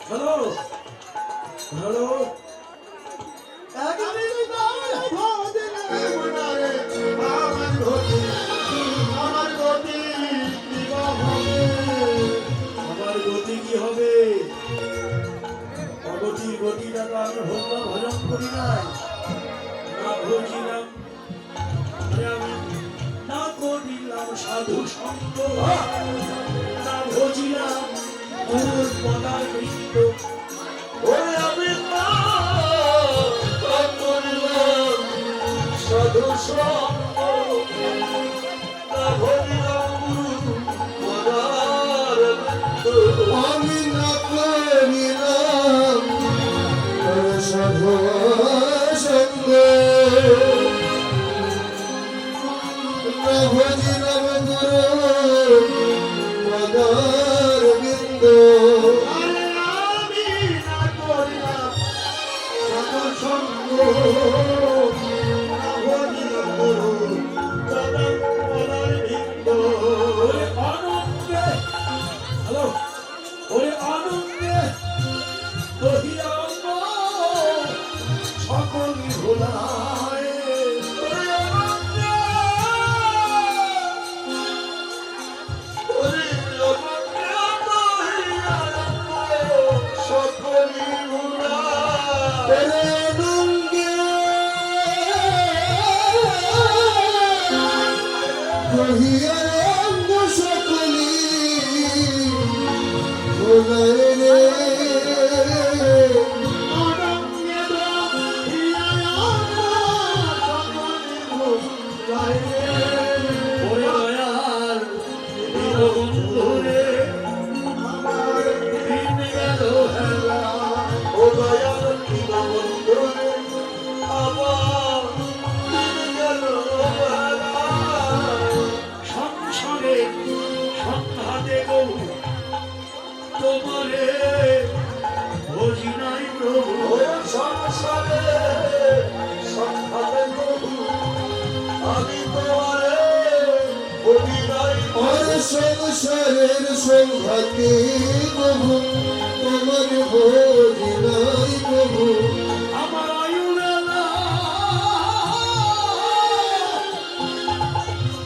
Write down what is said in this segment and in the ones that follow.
Hello hello আমার গতি কি হবে? অগতির গতিটা তো আমি হত্যা ভজন করি নাই, না ভজিলাম, আমি না করিলাম সাধু সঙ্গ, না ভজিলাম গুরুর পদাবৃত্ত। ওরে আমি না করিলাম সাধু সঙ্গ, না ভজিলাম গুরুর পদাবৃত্ত। আমি না করিলাম সাধু সঙ্গ, না ভজিলাম গুরু পদার বিন্দ। আমি না করিলাম সাধু সঙ্গ, না ভজিলাম গুরুর পদাবৃত্ত। ওরে আনন্দে, হ্যালো, ওরে আনন্দে বহিরাঙ্গ সকলই ভোলায়। ওরে আনন্দে, ওরে আনন্দে বহিরাঙ্গ সকলই ভোলায়। বহিরঙ্গ সকলি ভোলায় রে, আনন্দে বহিরাঙ্গ সকলই ভোলায়। ওরে দয়াল দীনবন্ধুরে আমার দিন গেল হেলা। ও দয়াল দীনবন্ধুরে আমার দিন গেল হেলা। সংসারে সংঘাতে গৌ তোমারে ভজি নাই প্রভু। সংসারে সংঘাতে গৌ আমি তোমারে ভজি নাই। আর সংসারের সংঘাতে প্রভু তোমার ভোজি নাই প্রভু। আমার আয়ু বেলা,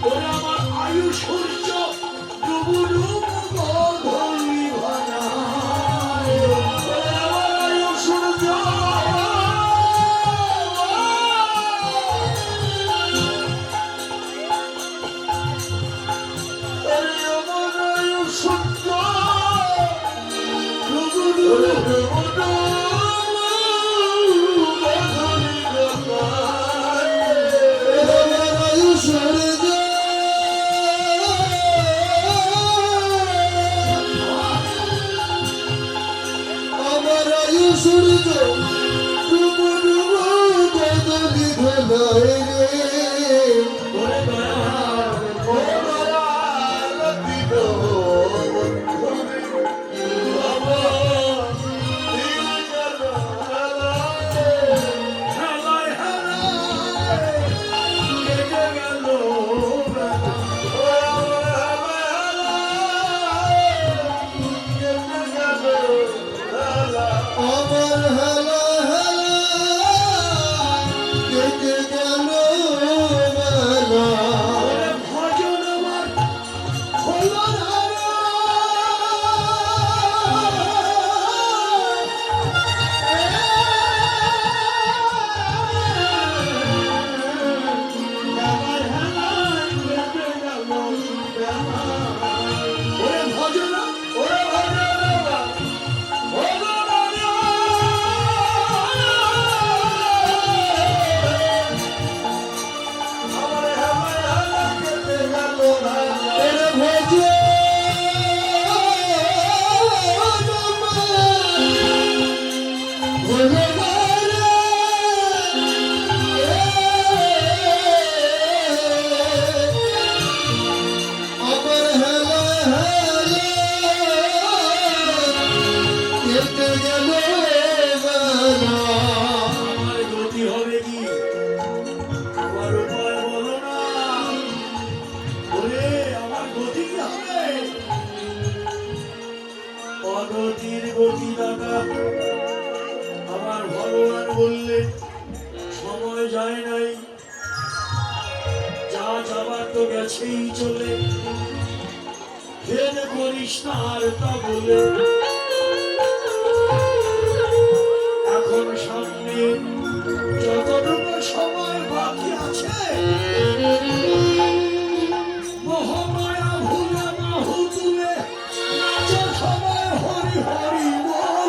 ওরে আমার আয়ু সূর্য ডুবু ডুবু ধরি ভানায়। ওরে আমার আয়ু সূর্য, ওরে আমার আয়ু সূর্য ডুবু ডুবু গতি দাদা। আমার ভগবান বললেন সময় যায় নাই, যা যাবার তো গেছেই চলে, ফের করিস না আর তা বলে। এখন সামনে যতটুকু সময় বাকি আছে, মহামায়া ভুলে বাহু তুলে নাচো সবাই হরি হরি বল।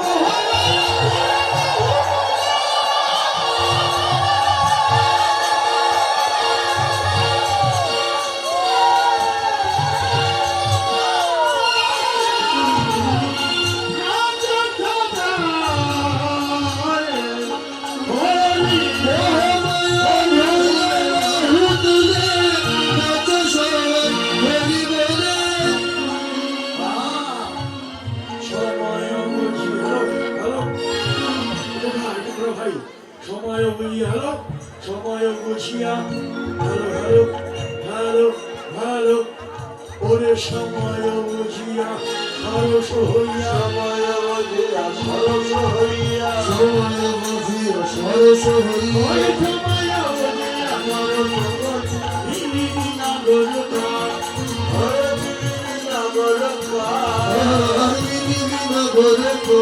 সময় বুঝিয়া হলো, সময় বুঝিয়া হ্যালো হ্যালো হ্যালো হ্যালো, ওরে সময় বুঝিয়া সরস হইয়া, সময় বুঝিয়া সরস হইয়া, সময় বুঝিয়া সরস হইয়া, ওরে সময় বুঝিয়া সরস হইয়া, বিনি নাগরকা, ওরে বিনি নাগরকা, বিনি নাগরকা,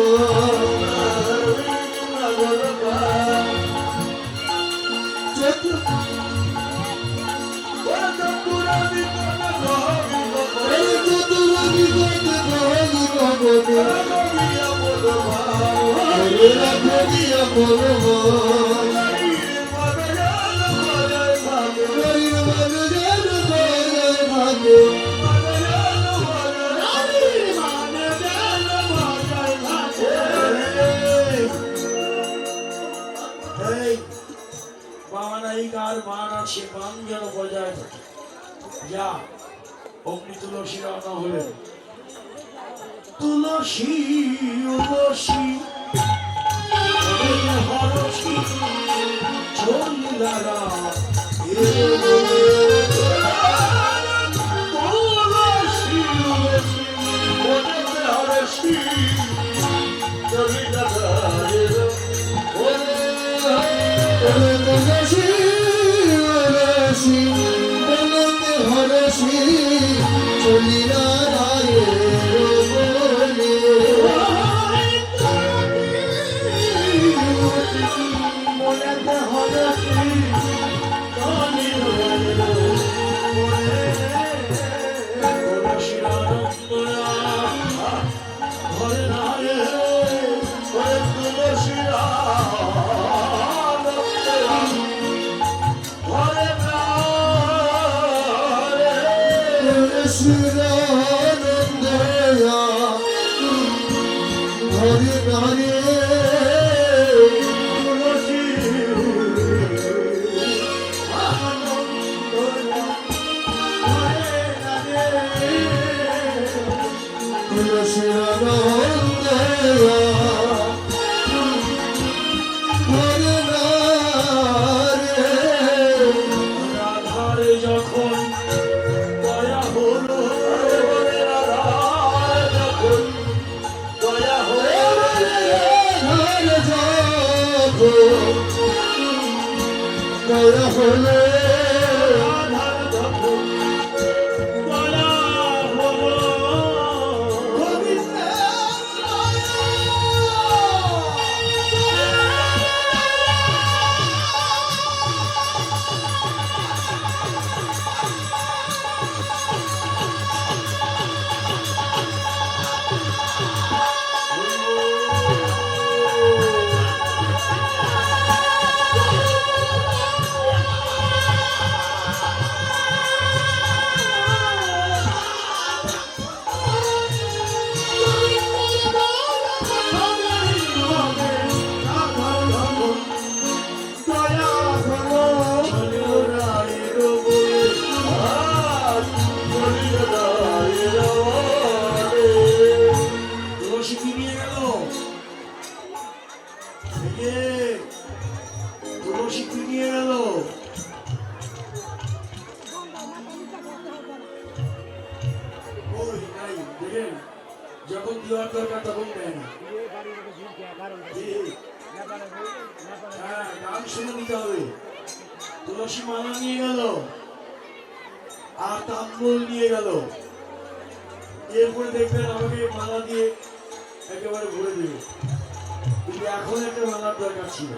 মান আছে, মান যেন বজায় থাকে। যা অগ্নি তুলসী রান্না হলেন, তুলসী উলসী হরসী চলিলারা, তুলসী উলসী হরসী চলিলারা, চলিরা হরে হরে যখন দয়া হলো, দয়া দয়া হলে যখন দেওয়ার দরকার তখন দেয় না। জি। হ্যাঁ, গান শুনে নিতে হবে। তুলসী মালা নিয়ে গেল আর তাম্বুল নিয়ে গেল, এরপরে দেখবেন আমাকে মালা দিয়ে একেবারে ভরে দেবে। কিন্তু এখন একটা মালার দরকার ছিল।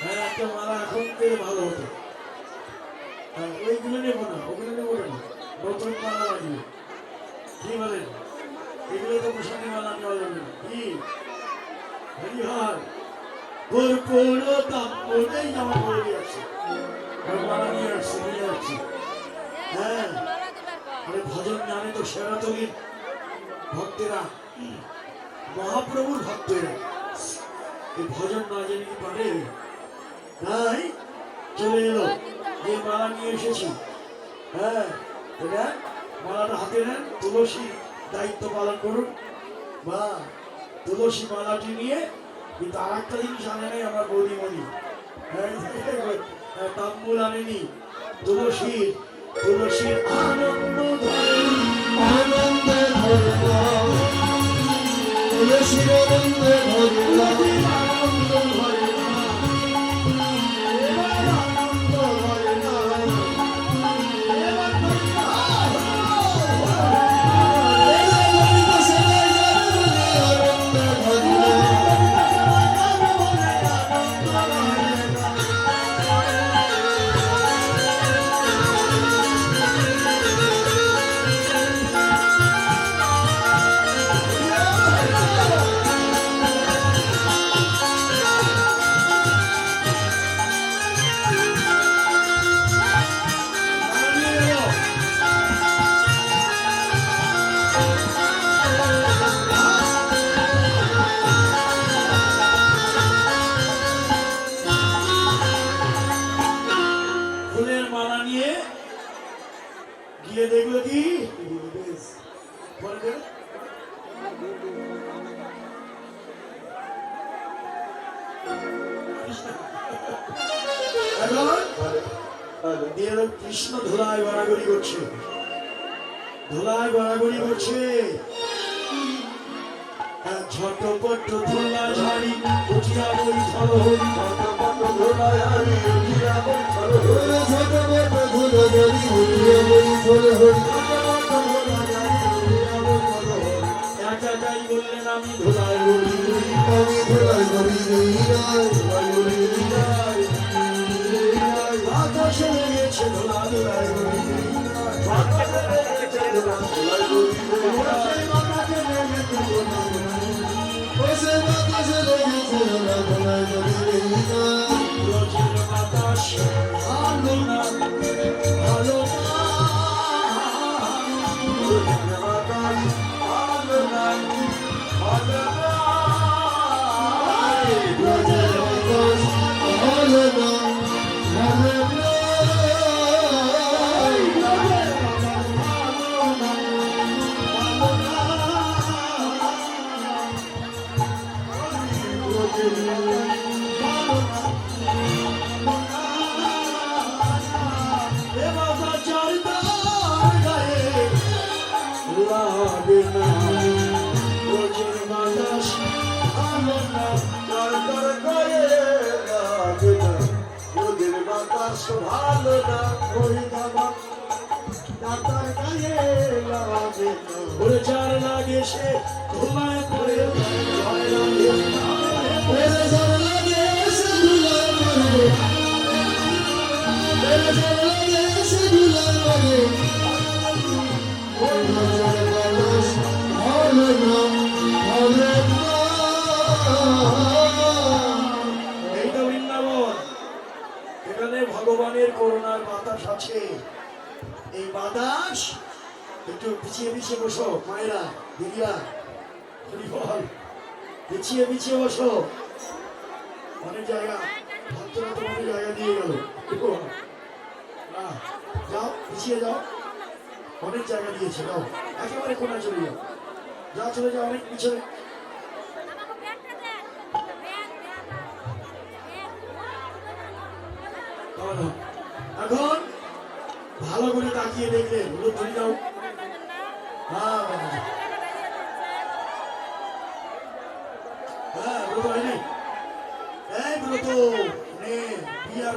হ্যাঁ, একটা মালা এখন পেলে ভালো হতো। হ্যাঁ, ওইগুলো নেবো না, ওগুলো নেবো কেন, নতুন মালা লাগবে। কি বলেন? এগুলো তো প্রসাদী মালা নেওয়া যাবে না। কি হরিহর কর্পূর তাম্বুলেই আমার বলে আছে, মালা নিয়ে আসছে, নিয়ে যাচ্ছি। হ্যাঁ, আরে ভজন জানে তো সেরাতলির ভক্তেরা, মহাপ্রভুর ভক্তেরা এই ভজন না জেনে কি পারে? তাই চলে এলো, যে মালা নিয়ে এসেছি। হ্যাঁ, এটা মালাটা হাতে নেন, তুলসী দায়িত্ব পালন করুন। বা তুলসী মালাটি নিয়ে, কিন্তু আর একটা জিনিস আনে নাই আমার বৌদিমণি। তাম্বুল আনেনি, তুলসীর আনন্দ ধরে, আনন্দ ধরলাম তুলসীর আনন্দ ধরলাম আনন্দ ধরে না, এবার আনন্দ ধরে না, এবার ধরে না। ফুলের মালা নিয়ে গিয়ে দেখলো কি বলবে, এখন দিয়ে এলো কৃষ্ণ ধুলায় গড়াগড়ি করছে, ধুলায় গড়াগড়ি করছে। ঝটপট ধুলা ঝাড়ি উঠিয়া বই ধর হরি, ঝটপট ধুলা ঝাড়ি উঠিয়া বই ধর হরি, ঝটপট ধুলো ধরি উঠিয়া বই ধরে হরি, একাই বললেন আমি ধুলায় গড়ি, আমি ধুলাই গড়ি রায় বাতাসে লেগেছে ধুলা ধুলায় গড়ি, বাতাসে লেগেছে ধুলা ধুলায় গড়ি, বাতাসে লেগেছে ধুলা বসে বাতাসে লেগেছে ধুলা ধুলাই গড়ি রায় রোজের বাতাস ভালো না, ভালো না, রোজের বাতাস ভালো না, ভালো না, রোজের বাতাস ভালো না ভালো না ভালো না ওই বাবা ডাক্তার গায়ে লাগে ওরে চার লাগে সে ধুলায় পড়ে ভয় লাগে মেরে ঝড় লাগে এসে ধুলায় পড়ে মেরে ঝড় লাগে এসে ধুলায় পড়ে রোজের বাতাস ভালো না ভালো না এইটা বৃন্দাবন, এখানে ভগবানের করুণার বাতাস আছে। এই বাতাস একটু পিছিয়ে পিছিয়ে বসো মায়েরা দিদিরা, হরিবল, পিছিয়ে পিছিয়ে বসো। অনেক জায়গা ভক্তরা তোমাকে জায়গা দিয়ে গেল, যাও পিছিয়ে যাও, অনেক জায়গা দিয়েছে, যাও একেবারে কোনা চলে যাও, যা চলে যাও অনেক পিছনে। এখন ভালো করে তাকিয়ে দেখলেন, হলুদ ধরে যাও। হ্যাঁ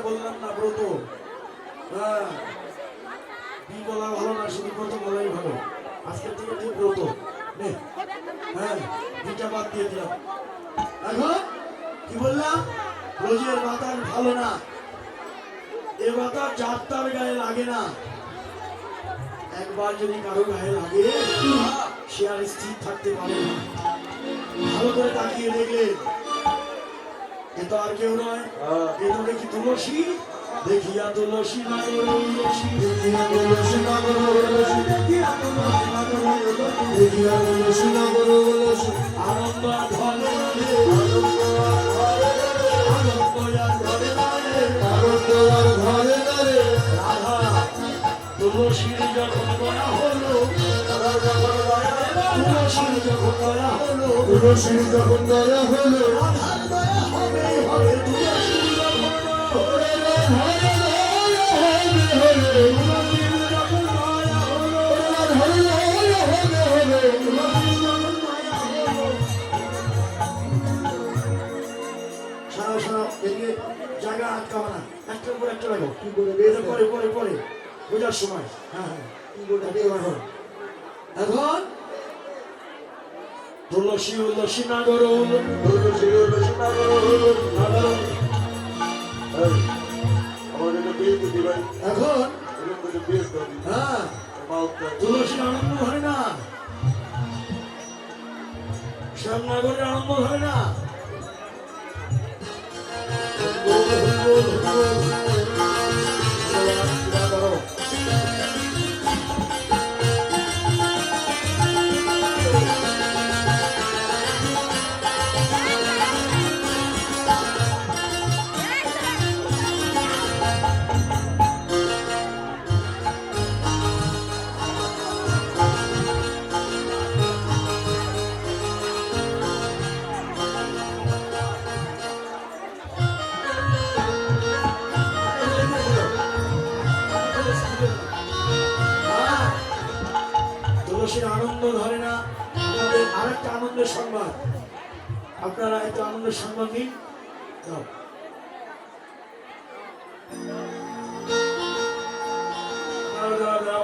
বললাম না ব্রত। হ্যাঁ, কি বলা ভালো না, শুধু ব্রত বলাই ভালো। আজকের থেকে তুই ব্রত নে। হ্যাঁ, দুটা বাদ দিয়ে দিলাম। এখন কি বললাম, রোজের বাতাস ভালো না, এ বাতাস যাত্রার গায়ে লাগে না। একবার যদি কারো গায়ে লাগে সে আর স্থির থাকতে পারে না। ভালো করে তাকিয়ে দেখলে এ তো আর কেউ নয়, এ তো দেখি তুলসী। দেখিয়া তুলসী নাগর তুলসী, দেখিয়া তুলসী নাগর তুলসী, দেখিয়া তুলসী নাগর তুলসী, দেখিয়া তুলসী নাগর তুলসী, আনন্দ আর ধরে রে, আনন্দ আর ঘরে ঘরে, আনন্দ আর ধরে রে। আনন্দ আর ঘরে ঘরে। রাধা তুলসীর যখন দয়া হলো, তুলসীর যখন দয়া হলো, তুলসীর যখন দয়া হলো, রাধার দয়া হবে হবে। তুলসীর যখন ঘরে ঘরে হবে হবে, তুলসীর যখন দয়া হলো, ঘরে ঘরে হবে হবে। তুলসীর যখন দয়া হলো। সারা সারা এদিকে জায়গা আটকাবে না, একটার উপর একটা রাখো। কি করে এটা পরে পরে পরে বোঝার সময়। হ্যাঁ হ্যাঁ, কি করে একটা রাখো। এখন তুলসী উল্লসী নাগর তুলসী তুলসী নাগর তুলসী। নাগর। আমাদের তো বিয়ে দিদি ভাই, এখন এরকম করে বিয়ে দিদি হ্যাঁ, মাউথটা তুলসীর আনন্দ ধরে না, শ্যামনগরের আনন্দ ধরে না। তুলসীর আনন্দ ধরে না। আমাদের আরেকটা আনন্দের সংবাদ, আপনারা একটু আনন্দের সংবাদ দিন। দাও। দাও, দাও, দাও।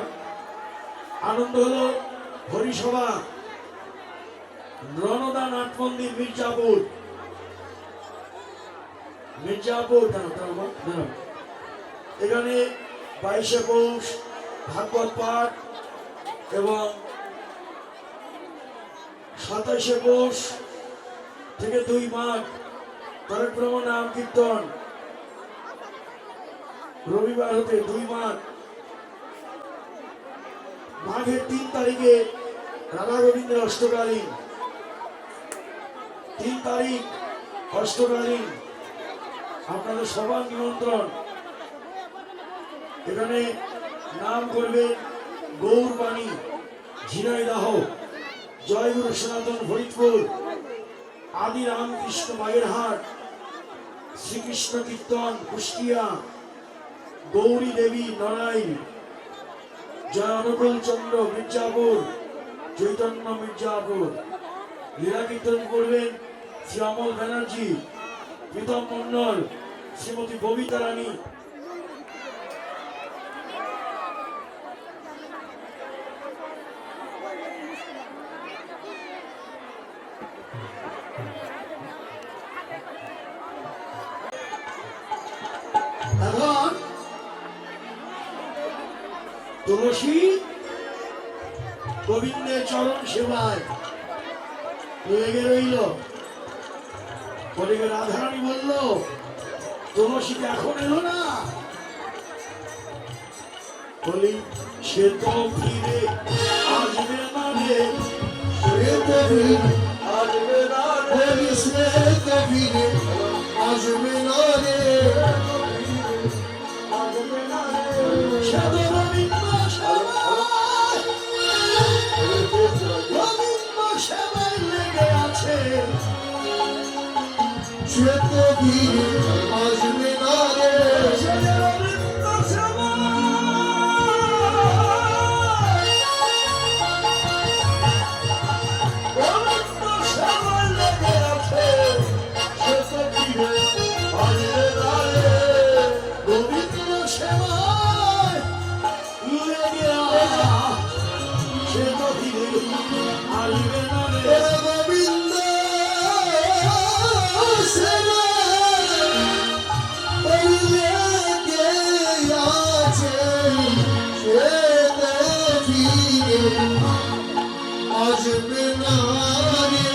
আনন্দ হলো হরিসভা রণদা নাট মন্দির মির্জাপুর। মির্জাপুর দাঁড়াও, এখানে 22শে পৌষ ভাগবত পাঠ এবং 27শে পৌষ থেকে 2 মাঘ পরিক্রমা নাম কীর্তন। রবিবার হতে 2 মাঘ, মাঘের 3 তারিখে রাধা গোবিন্দের অষ্টকালীন, 3 তারিখ অষ্টকালীন। আপনাদের সবার নিমন্ত্রণ। এখানে নাম করবে গৌরবাণী ঝিনাইদহ, জয়গুরু সনাতন ফরিদপুর, আদি রামকৃষ্ণ বাগেরহাট, শ্রীকৃষ্ণ কীর্তন কুষ্টিয়া, গৌরী দেবী নড়াইল, জয় অনুকূল চন্দ্র মির্জাপুর, চৈতন্য মির্জাপুর। লীলা কীর্তন করবেন শ্রী অমল ব্যানার্জি, প্রীতম মন্ডল, শ্রীমতী ববিতা রানী। এখন তুলসী গোবিন্দের চরণ সেবায় লেগে রইল। ওদিকে রাধারানী বলল, তুলসী এখন এলো না। বলি সে তো ফিরে আসবে না রে, সে তো ফিরে আসবে না রে, সে তো ফিরে আসবে না রে, আসবে না রে। সে তো রবীন্দ্র সেবায়, রবীন্দ্র সেবায় লেগে আছে। সে তো ফিরে আসবে না রে, সে যে রবীন্দ্র সেবায়, রবীন্দ্র সেবায় লেগে আছে। সে তো ফিরে আসবে না রে। তো ফিরে আসবে না রে। ওরে গোবিন্দ সেবা করিলে কে আছে সে তো ফিরে আসবে না রে।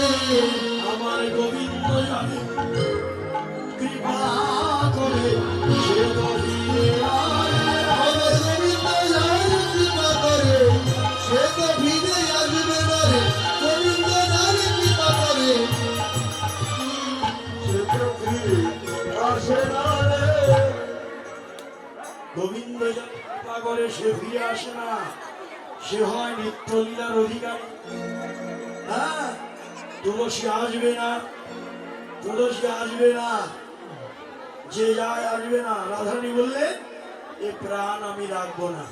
আমার গোবিন্দ জানে কৃপা করে সে তো ফিরে আসবে না। আমার গোবিন্দ যার কৃপা করে সে তো ফিরে আসবে না রে। গোবিন্দ যার কৃপা করে সে তো ফিরে আসে না রে। গোবিন্দ যার কৃপা করে সে ফিরে আসে না, সে হয় নিত্যলীলার অধিকারী। হ্যাঁ, তুলসী আসবে না, তুলসী আসবে না, যে যায় আসবে না। রাধারানী বললেন এ প্রাণ আমি রাখবো না।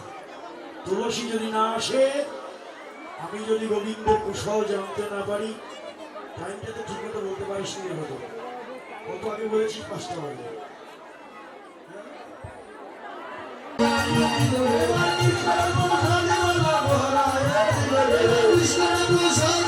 তুলসী যদি না আসে, আমি যদি গোবিন্দের কুশল জানতে না পারি, টাইমটা তো ঠিক মতো বলতে পারিস নি হতো। কত আগে বলেছি 5টা বাজে। কৃষ্ণের গোসাই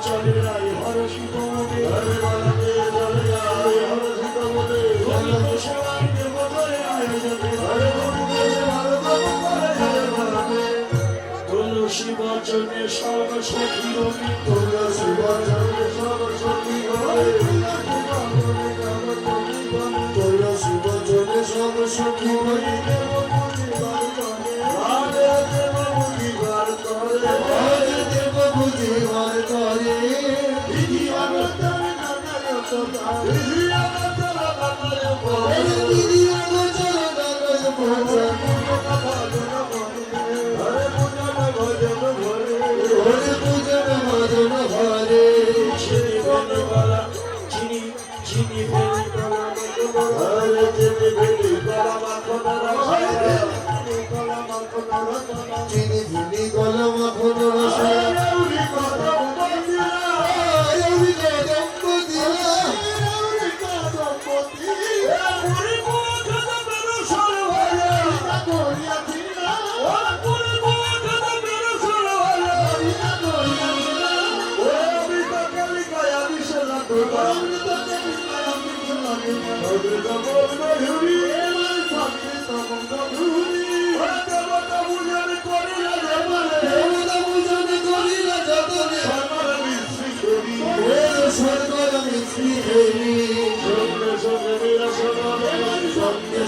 চলে নাই হরষিত মনে, সেবার দেব করে আয়োজনে। তুলসী বচনে সব সখী রবি, তুলসী বচনে সব সখী বলে, তুলসী বচনে সব সখী বলে, আরে দেব বুঝিবার করে, আরে দেব বুঝিবার করে। বিধি অবতার নানায়ত তার, বিধি অগোচর নানায় ভজন, হরে পূজন ভজন ভরে। চিনি ফেলে গলা, চিনি চিনি ফেলে গলা, হরে চিনি ভেলি গলা মাখন রসায়ন, চিনি ভেলি গলা মাখন রসায়ন। আয়ুরি কদম দিলা, পুরি মুখদ মেরু সরভালে, পুরি মুখদ মেরু সরভালে,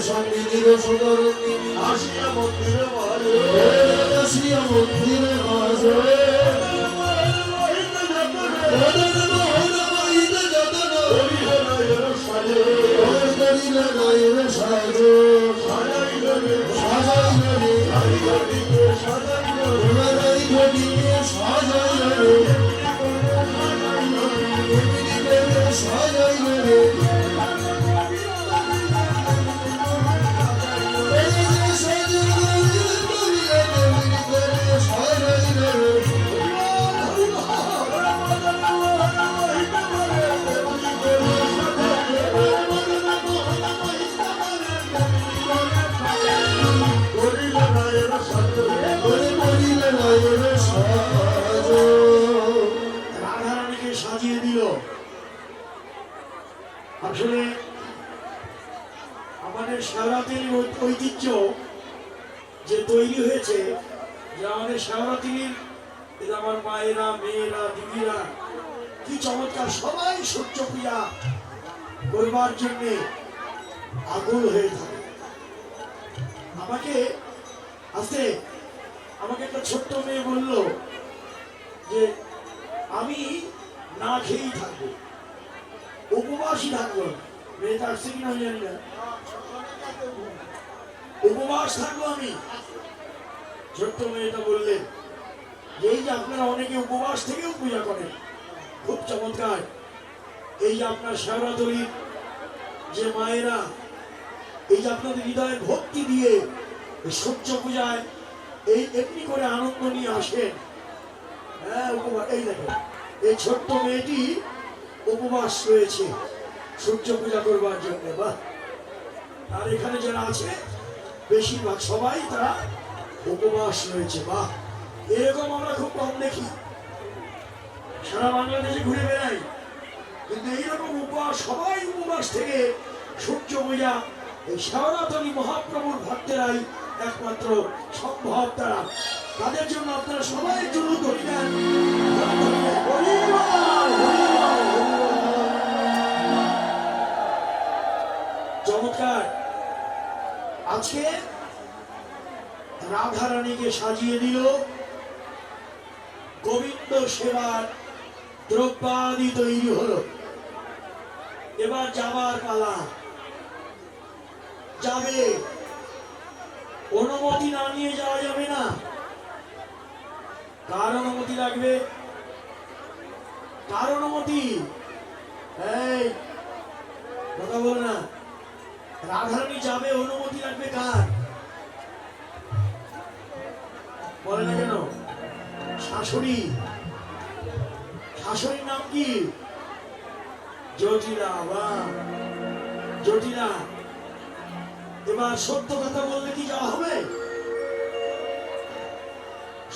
সঙ্গে নিরসনী আসিয়া মন্দিরে বলে, আসিয়া মন্দিরে মাঝে করিলে নয়ের সাজো, সাজাইলে সাজাইলে রাধারানীকে সাজিয়ে দিল। আসলে আমাদের শিবরাত্রির ঐতিহ্য যে তৈরি হয়েছে, যে আমাদের শিবরাত্রির এটা আমার মায়েরা, মেয়েরা, দিদিরা কি চমৎকার সবাই সূর্য পূজা করবার জন্য আকুল হয়ে থাকে। আমাকে আজকে আমাকে একটা ছোট্ট মেয়ে বলল যে আমি না খেয়েই থাকবো, উপবাসই থাকবো। মেয়েটা আসছে কিনা আমি জানি না, উপবাস থাকবো আমি। ছোট্ট মেয়েটা বললেন যে এই যে আপনারা অনেকে উপবাস থেকেও পূজা করেন, খুব চমৎকার। এই যে আপনার শিবরাত্রির যে মায়েরা, এই যে আপনাদের হৃদয়ে ভক্তি দিয়ে সূর্য পূজায় এই এমনি করে আনন্দ নিয়ে আসেন। হ্যাঁ, উপবাস। এই দেখেন, এই ছোট্ট মেয়েটি উপবাস রয়েছে সূর্য পূজা করবার জন্য। বাহ! আর এখানে যারা আছে বেশিরভাগ সবাই তারা উপবাস রয়েছে। বাহ! এরকম আমরা খুব কম দেখি, সারা বাংলাদেশে ঘুরে বেড়াই, কিন্তু এইরকম উপবাস, সবাই উপবাস থেকে সূর্য পূজা এই সনাতনী মহাপ্রভুর ভক্তেরাই একমাত্র সম্ভব। তারা তাদের জন্য আপনারা সবাই জন্য ধরে নেন। চমৎকার। আজকে রাধা রানীকে সাজিয়ে দিল, গোবিন্দ সেবার দ্রব্যাদি তৈরি হলো। এবার যাবার পালা। যাবে, অনুমতি না নিয়ে যাওয়া যাবে না। কার অনুমতি লাগবে? কার অনুমতি? এই কথা বল না। রাধারানী যাবে, অনুমতি লাগবে কার? বলে না কেন? শাশুড়ি। শাশুড়ির নাম কি? জটিলা। বা জটিলা। এবার সত্য কথা বললে কি যাওয়া হবে?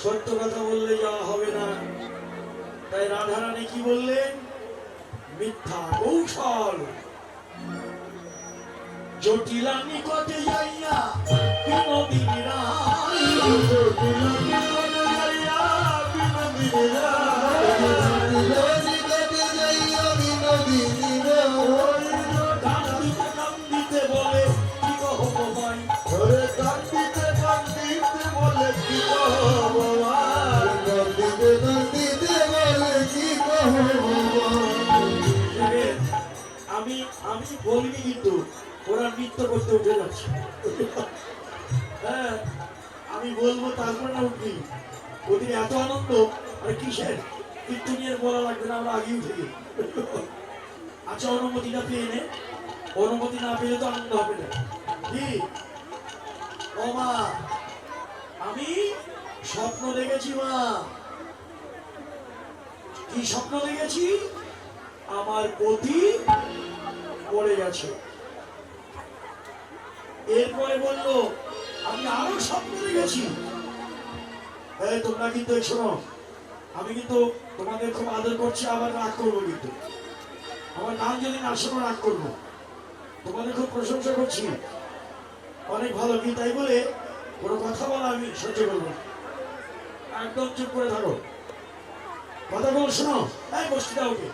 সত্য কথা বললে যাওয়া হবে না। তাই রাধারানী কি বললেন? মিথ্যা কৌশল। জটিলা নিকটে যাইয়া বিনোদিনী রায়, জটিলা নিকটে যাইয়া বিনোদিনী রায়, নিকটে যাইয়া বিনোদিনী রায়, কান্দিতে কান্দিতে বলে কি কহব ভাই, ওরে কান্দিতে কান্দিতে বলে কি কহব ভাই, কান্দিতে কান্দিতে বলে কি কহব ভাই। আমি আমি বলিনি, কিন্তু ওরা নৃত্য করতে উঠে যাচ্ছে। হ্যাঁ, আমি বলবো তারপরে না উঠবি। ওদের এত আনন্দ। আর কিসের কীর্তনিয়ার বলা লাগবে না, আমরা আগেই উঠে গেই। আচ্ছা, অনুমতিটা পেয়ে নে। অনুমতি না পেলে তো আনন্দ হবে না। কি ও মা, আমি স্বপ্ন দেখেছি মা। কি স্বপ্ন দেখেছি? আমার পতি পড়ে গেছে। এরপরে বললো আমি আরো স্বপ্ন দেখেছি। এই তোমরা কিন্তু শোনো, আমি কিন্তু তোমাদের খুব আদর করছি, আবার রাগ করবো কিন্তু। আমার নাম যদি না শোনো রাগ করবো। তোমাদের খুব প্রশংসা করছি, অনেক ভালো কি, তাই বলে কোনো কথা বলা আমি সহ্য করবো না। একদম চুপ করে থাকো, কথা বল। শোনো, এই বসতে দাও, ওকে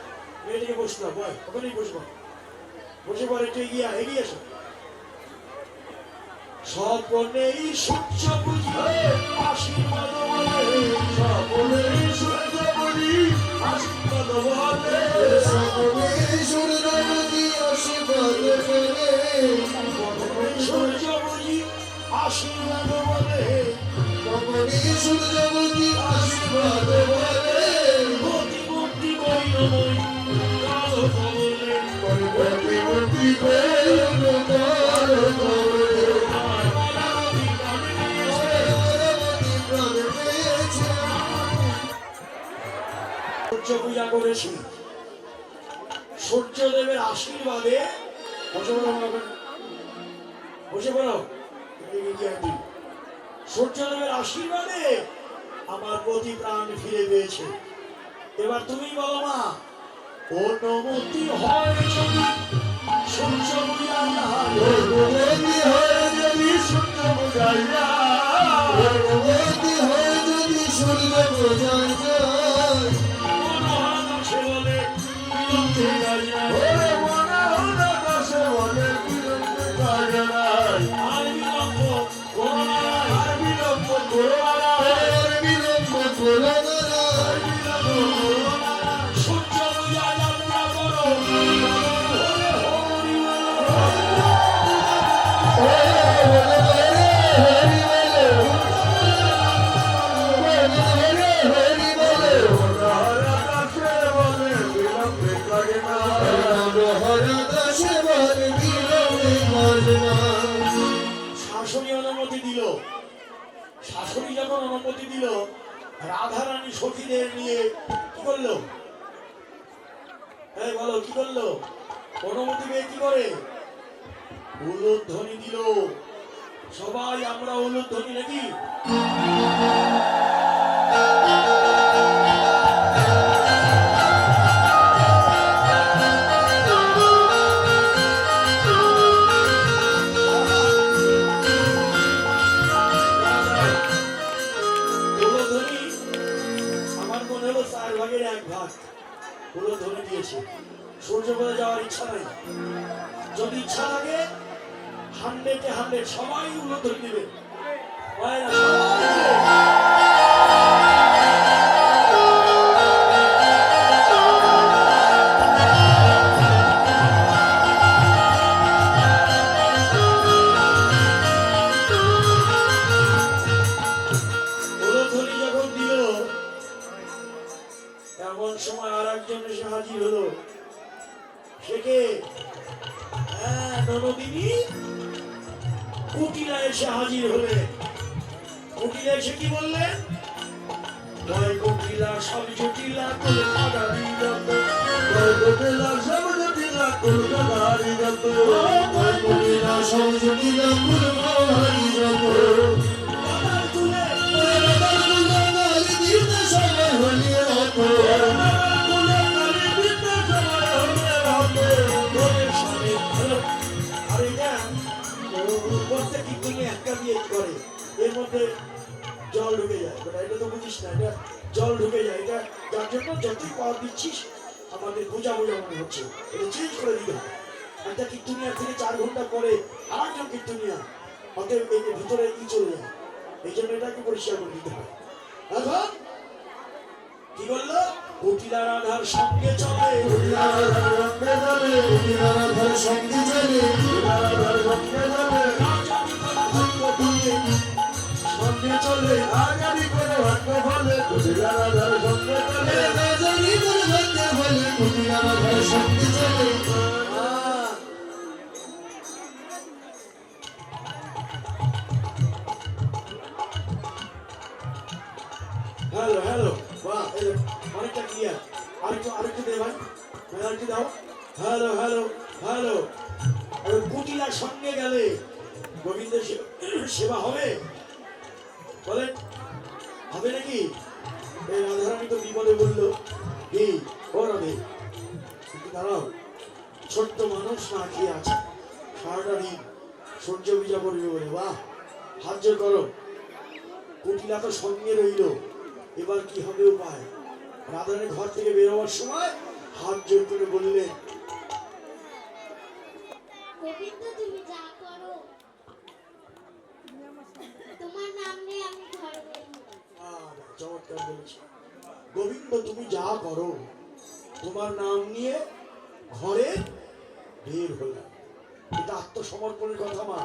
মেয়েটিকে বসতে দাও। বয়, ওখানেই বসবো। বসে পরে একটু এগিয়ে এগিয়ে এসো। স্বপ্নেই সূর্য বুঝি আশীর্বাদ বলে, সকলেই সূর্য বলি আশীর্বাদ বলে, সকলেই সূর্য বলি আশীর্বাদ বলে, সূর্য বুঝি আশীর্বাদ বলে, সকলেই সূর্য বলি আশীর্বাদ বলে, প্রতিমূর্তি বৈরময় কালো কমলে, প্রতিমূর্তি বৈরময় কালো কমলে, আমার মনারতি প্রাণে নিয়েছে। মনারতি প্রাণে পেয়েছে। সূর্য পূজা করেছি, সূর্যদেবের আশীর্বাদে। বসে পড়ো বাবা, বসে পড়ো। সূর্যদেবের আশীর্বাদে আমার প্রতি প্রাণ ফিরে পেয়েছে। এবার তুমি বলো মা, অনুমতি হয় যদি সূর্য পূজাইয়া, অনুমতি হয় যদি সূর্য পূজাইয়া, অনুমতি হয় যদি সূর্য বোঝাই যায়, মনোহর আছে বলে বিলম্বে গাইয়া, ওরে মনোহর দাসে বলে বিলম্বে যায় নাই, আর বিলম্ব করো না, আর বিলম্ব করো না, আর বিলম্ব করো না, আর বিলম্ব করো না। সূর্য পূজা যাত্রা করো, হরে হরি বল। হরি বল, হরি বল, হরি বল, যখন অনুমতি দিল, রাধারানী সখীদের নিয়ে কি করলো? এই বলো কি করলো? অনুমতি পেয়ে কি করে? উলুধ্বনি দিল। সবাই আমরা উলুধ্বনি নাকি? উলুধ্বনি আমার মনে হলো 4 ভাগের 1 ভাগ উলুধ্বনি দিয়েছে। সূর্যপদে যাওয়ার ইচ্ছা নাই। যদি ইচ্ছা থাকে 100 সবাই উলুধ্বনি দিবে। মায়েরা সবাই দিবে। উলুধ্বনি যখন দিল, এমন সময় আর একজন এসে হাজির হলো। সে কে? হ্যাঁ, ননদিনী কুটিলা এসে হাজির হলে। কুটিলা এসে কি বললেন? কয় কুটিলা সব জটিলা করে কাদারি যত, কয় কুটিলা সব জটিলা করে কাদারি যত, কয় কুটিলা সব জটিলা করে কাদারি যত। কাদার তুলে রাধার কুলে গালি দিতে সবাই হলি রত। তুলে কালি দিতে সবাই হলে রত। তোদের স্বামী ভালো। আর এটা প্রত্যেক কীর্তনে একটা দিয়ে করে, এর মধ্যে জল ঢুকে যায়। এটা তো বুঝিস না, এটা জল ঢুকে যায়। এটা যার জন্য যতই পাওয়ার দিচ্ছিস আমাদের বোঝা মনে হচ্ছে। এটা চেঞ্জ করে দিতে হবে। একটা কীর্তনিয়ার থেকে 4 ঘন্টা পরে আরেকজন কীর্তনিয়া, অতএব এই ভিতরে কি চলে যায়। এই জন্য এটাকে পরিষ্কার করে দিতে হবে। এখন কি বললো? কুটিলা রাধার সঙ্গে চলে, কুটিলা রাধার সঙ্গে চলে, কুটিলা রাধার সঙ্গে চলে, কুটিলা রাধার সঙ্গে চলে। রাজানি কোন ভাগ্য বলে সঙ্গে চলে, রাজানি করে ভাগ্য বলে, কুটিলা রাধার সঙ্গে চলে। রাজানি করে ভাগ্য বলে, কুটিলা রাধার সঙ্গে চলে। হ্যালো হ্যালো, বাহ, অনেকটা ক্লিয়ার। আরেকটু দে ভাই, আরেকটু দাও। Hello hello hello. কুটিলার সঙ্গে গেলে গোবিন্দের সেবা হবে? বলেন হবে নাকি? এই রাধারানী তো বিপদে বললো, কি ও রাধে, দাঁড়াও, ছোট্ট মানুষ না খেয়ে আছে, সারাটা দিন সূর্য পূজা করবে বলে, বাহ, হাত জোর করো। কুটিলা তো সঙ্গে রইল, এবার কি হবে উপায়? রাধারানী ঘর থেকে বেরোবার সময় হাত জোর করে বললেন, গোবিন্দ তুমি যা করো, তোমার নাম নিয়ে আমি ঘরে বের হব। চমৎকার বলেছে। গোবিন্দ তুমি যা করো, তোমার নাম নিয়ে ঘরে বের হলাম। এটা আত্মসমর্পণের কথা, মা,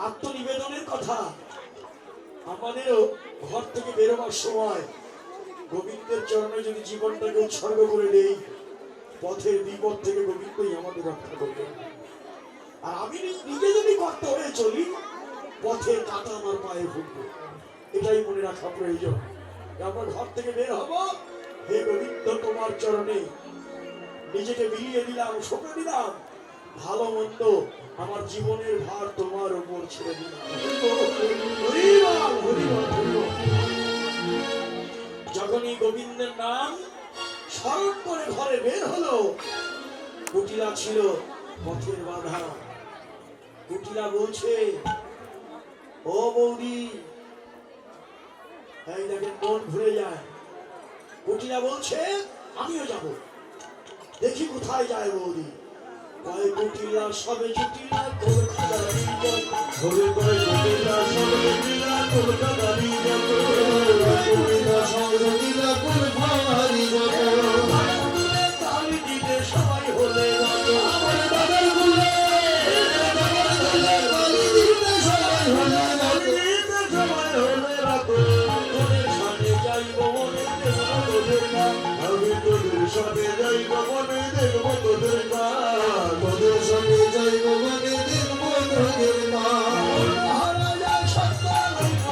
আত্মনিবেদনের কথা। আমাদেরও ঘর থেকে বেরোবার সময় গোবিন্দের চরণে যদি জীবনটাকে উৎসর্গ করে দেই, পথের বিপদ থেকে গোবিন্দই আমাদের রক্ষা করবে। আর আমি নিজে যদি কর্ত হয়ে চলি, পথের কাঁটা আমার পায়ে ফুটবে। এটাই মনে রাখা প্রয়োজন। আমরা ঘর থেকে বের হব, হে গোবিন্দ তোমার চরণে নিজেকে বিলিয়ে দিলাম, সঁপে দিলাম। ভালো মন্দ আমার জীবনের ভার তোমার উপর ছেড়ে দিলাম। হরিবল, হরিবল, হরিবল। যখনই গোবিন্দের নাম স্মরণ করে ঘরে বের হলো, কুটিলা ছিল পথের বাধা। কুটিলা বলছে, ও বৌদি, এই দেখেন মন ঘুরে যায়। কুটিলা বলছে, আমিও যাব, দেখি কোথায় যায় বৌদি। কয় কুটিলা সবে জুটিলা কলকাতারি জল, ঘরে কয় কুটিলা সব জটিলা করে কাদারি যত। কুটিলা সব জটিলা করে ভারি যত। তালি দিতে সবাই হলে রত। আমার দাদার কুলে, দাদার কুলে গালি দিতে সবাই হলে রত। দিতে সবাই হলে রত। তোদের সামনে যাইব মনে দেব তোদের নাম। আমি তোদের সাথে যাইব মনে দেখব তোদের গান। তোদের সাথে যাইব মনে দেখব তোদের গান। হারা যায় সত্য লইব,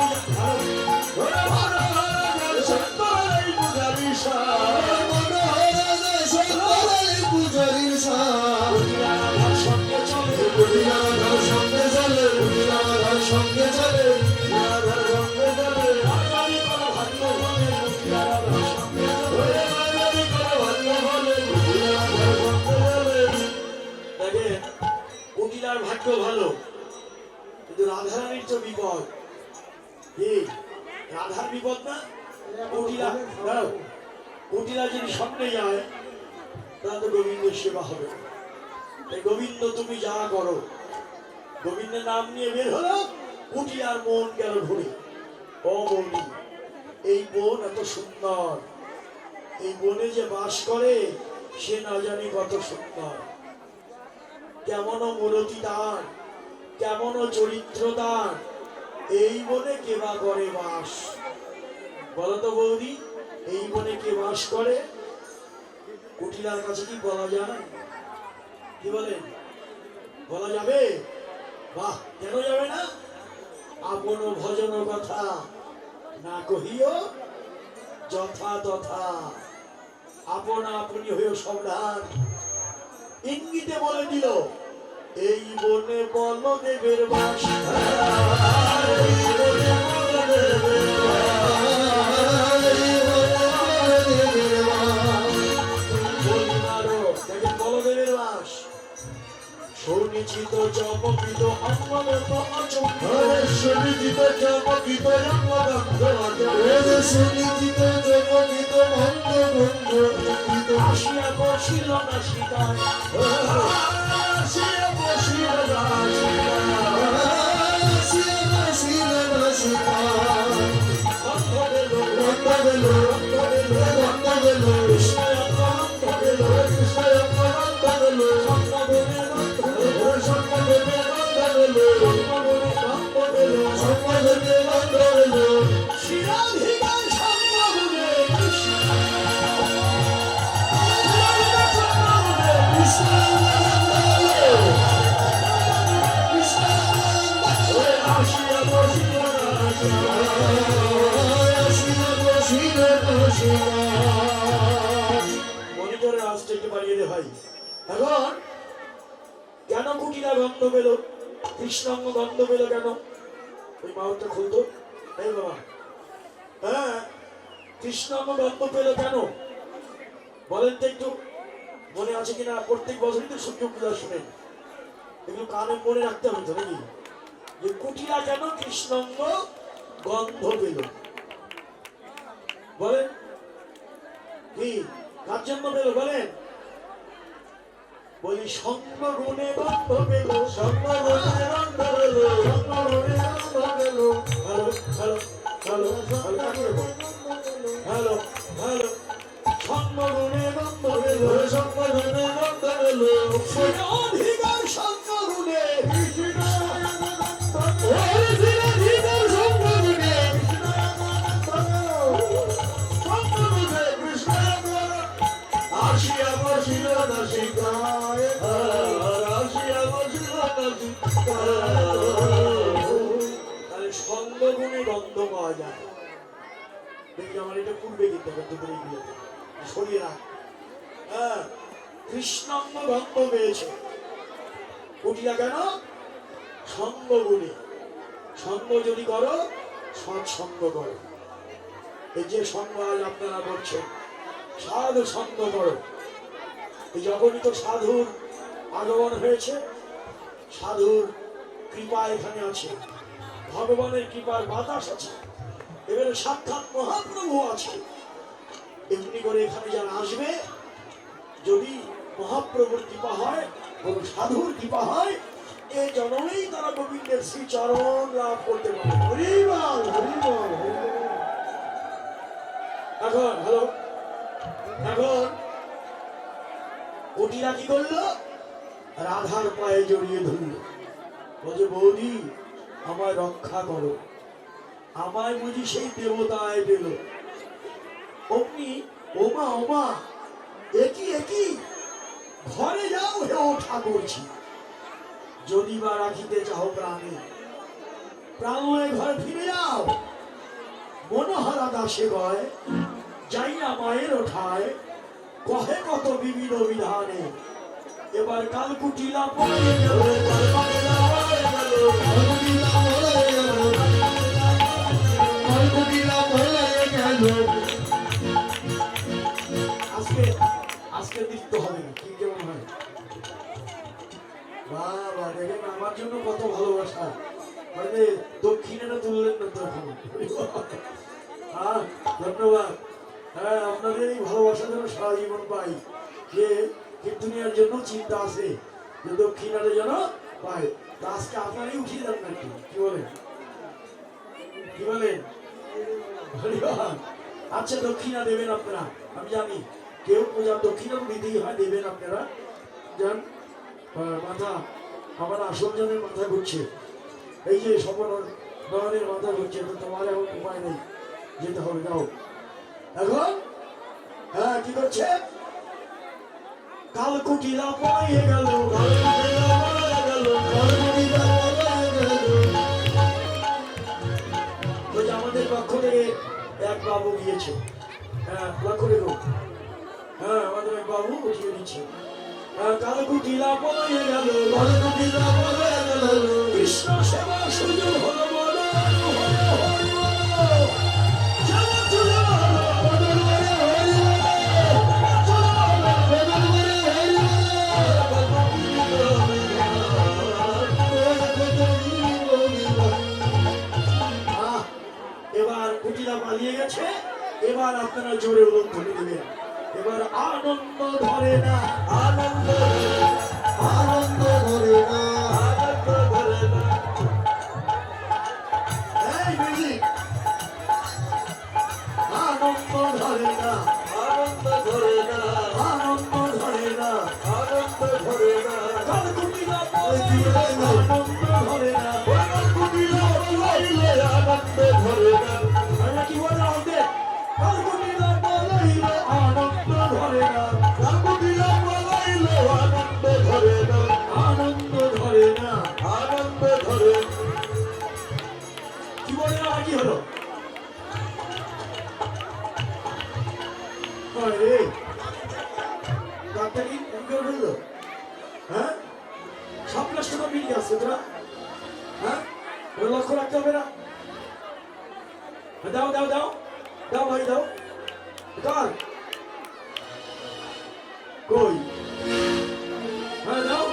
কি রাধার বিপদ না? কুটিলা দাঁড়াও, কুটিলা যদি সামনে যায় তাহলে তো গোবিন্দের সেবা হবে। তাই গোবিন্দ তুমি যা করো, গোবিন্দের নাম নিয়ে বের হলো, কুটিলার মন গেল ঘুরে। ও বৌদি, এই বোন এত সুন্দর, এই বনে যে বাস করে সে না জানি কত সুন্দর, কেমন মূরতি তার, কেমন চরিত্র তার, এই বনে কেবা করে বাস? বলো তো বৌদি, এই বনে কে বাস করে? কুটিলার কাছে কি বলা যায়? কি বলেন, বলা যাবে? বাহ, কেন যাবে না? আপন ভজন কথা না কহিও যথা তথা, আপনা আপনি হইও সাবধান। ইঙ্গিতে বলে দিল এই বনে বলদেবের বাস, এই বনে বলদেবের বলদেবের বাস। সুনিশ্চিত চমকিত অঙ্গগন্ধ অচমকিত, সুনিশ্চিত চমকিত অঙ্গগন্ধ অচমকিত, সুনিশ্চিত চমকিত অঙ্গগন্ধ অচমকিত। আসিয়া বসিল না সীতায়, আসিয়া বসিল না সীতায়, আসিয়া বসিল না সীতায়। গন্ধ গেল, গন্ধ গেল, গন্ধ গেল, গন্ধ গেল, কৃষ্ণায় গন্ধ গেল, কৃষ্ণায় গন্ধ গেল, গন্ধ গেল, মনিটরের আওয়াজটা একটু বাড়িয়ে দে ভাই। এখন কেন কুটিলা গন্ধ পেল, কৃষ্ণাঙ্গ গন্ধ পেল কেন? ওই মাওটা খুলতো, এই বাবা, হ্যাঁ, কৃষ্ণাঙ্গ গন্ধ পেল কেন বলেন তো একটু? মনে আছে কিনা? প্রত্যেক বছরই তো সূর্য পূজা শুনেন, এগুলো কানে মনে রাখতে হবে তো নাকি? যে কুটিলা কেন কৃষ্ণাঙ্গ গন্ধ পেল বলেন, কি কার জন্য পেল বলেন? বলি সঙ্গ গুণে গন্ধ পেল, সঙ্গ গুণে গন্ধ পেল, সঙ্গ গুণে গন্ধ পেল। Hello hello hello hello hello, সঙ্গ গুণে গন্ধ পেল, সঙ্গ গুণে গন্ধ পেল। অধিকার সঙ্গ গুণে কৃষ্ণ আসিয়া বসিল না শিখায়, আসিয়া বসিল না শিখায়। সঙ্গ গুণে গন্ধ পাওয়া যায়। দেখি আমার এটা পূর্বে দিতে হবে, তোদের এইগুলোতে সরিয়ে রাখ। হ্যাঁ, কৃষ্ণাঙ্গ গন্ধ পেয়েছে কুটিলা কেন? সঙ্গ গুণে। সঙ্গ যদি করো, সৎসঙ্গ করো। এই যে সঙ্গ আজ আপনারা করছেন, সাধু সঙ্গ করো। এই যখনই তো সাধুর আগমন হয়েছে, সাধুর কৃপা এখানে আছে, ভগবানের কৃপার বাতাস আছে, এবারে সাক্ষাৎ মহাপ্রভু আছে। এমনি করে এখানে যারা আসবে, যদি মহাপ্রভুর কৃপা হয়, কোন সাধুর কৃপা হয়, এই জন্মেই তারা গোবিন্দের শ্রীচরণ লাভ করতে পারে। হরি বল, হরি বল, হরি বল। এখন হ্যালো, এখন কুটিলা কি করলো? রাধার পায়ে জড়িয়ে ধরল, বলছে বৌদি আমায় রক্ষা করো, আমায় বুঝি সেই দেবতায় পেল। অমনি ওমা ওমা, একই একই, ঘরে যাও হে ও ঠাকুরছি, যদি বা রাখিতে চাও প্রাণে, প্রাণে ঘরে ফিরে যাও। মনোহরা দাসে গয় যাই না মায়ের ওঠায়, কহে কত বিবিধ বিধানে, এবার কাল কুটিলা পড়ে গেল, আজকে আজকে দিতে হবে না, কি কেমন হয়? বাবা দেখেন আমার জন্য কত ভালোবাসা। মানে দক্ষিণেটা তুললেন না তখন। ধন্যবাদ। হ্যাঁ, আপনাদের এই ভালোবাসা যেন সারা জীবন পাই, যে কীর্তনিয়ার জন্য চিন্তা আছে যে দক্ষিণাটা যেন পায়। তা আজকে আপনারই উঠিয়ে দেন নাকি, কি বলেন, কি বলেন? আচ্ছা, দক্ষিণা দেবেন আপনারা, আমি জানি কেউ পূজার দক্ষিণা দিতেই হয়, দেবেন আপনারা যান। মাথা, আমার আসল জনের মাথা ঘুরছে, এই যে সফল নয়নের মাথা ঘুরছে, তো তোমার এখন উপায় নেই, যেতে হবে। যাও এখন। হ্যাঁ, কি করছে? কালকুটিরা পড়ে গেল, কালকুটিরা পড়ে গেল, কালকুটিরা পড়ে গেল। ওই যে আমাদের পক্ষ থেকে এক বাবু গিয়েছে, হ্যাঁ, লক্ষ্য রেখো। হ্যাঁ, আমাদের এক বাবু উঠিয়ে দিচ্ছে। কালকুটিরা পড়ে গেল, কালকুটিরা পড়ে গেল, কৃষ্ণ সেবা সুযোগ হলো বলো, হলো হলো চলো চলো বলো, এবার কুটিরা পালিয়ে গেছে। এবার আপনারা জোরে উলুধ্বনি দেবেন। এবার আনন্দ ধরে না, আনন্দ আনন্দ ধরে না, আনন্দ ধরে না। এই মিউজিক, আনন্দ ধরে না, আনন্দ ধরে না, আনন্দ ধরে না, আনন্দ ধরে না। কালকুটিরা পালাইলে আনন্দ ধরে না, কালকুটিরা পালাইলে আনন্দ ধরে না। আমরা কি বলে আমাদের? কালকুটিরা পালাইলে আনন্দ ধরে না, কালকুটিরা পালাইলে আনন্দ ধরে না, আনন্দ ধরে না, আনন্দ ধরে। কি বলে না, কি হলো? রে ডাক্তারি বললো, হ্যাঁ, সব নষ্ট মিলিয়ে আসছে তোরা। হ্যাঁ, লক্ষ্য রাখতে হবে না। দাও দাও দাও দাও ভাই, দাও কার কই? হ্যাঁ, দাও।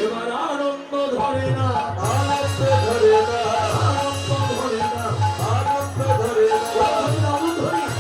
এবার আনন্দ ধরে না, আনন্দ ধরে না, আনন্দ ধরে না, আনন্দ ধরে না, আনন্দ ধরে না।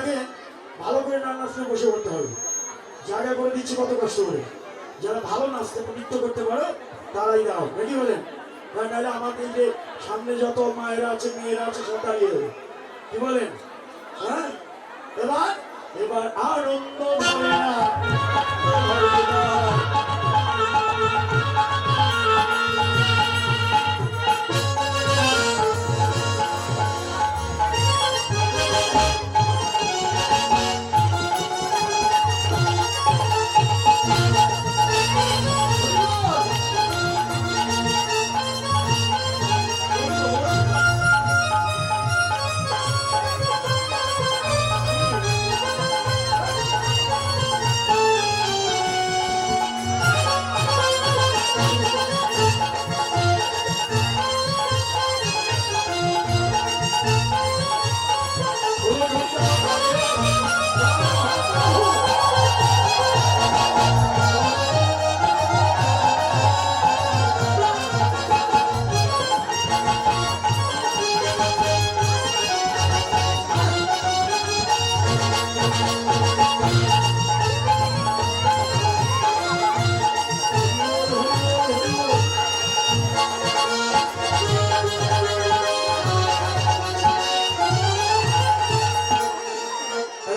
দেখেন ভালো করে না নাচলে বসে পড়তে হবে। জায়গা করে দিচ্ছি কত কষ্ট করে। যারা ভালো নাচতে নৃত্য করতে পারো তারাই দাও, নাকি বলেন? নাহলে আমাদের যে সামনে যত মায়েরা আছে মেয়েরা আছে সব দাঁড়িয়ে দেবে, কি বলেন? হ্যাঁ, এবার এবার আনন্দ ধরে না।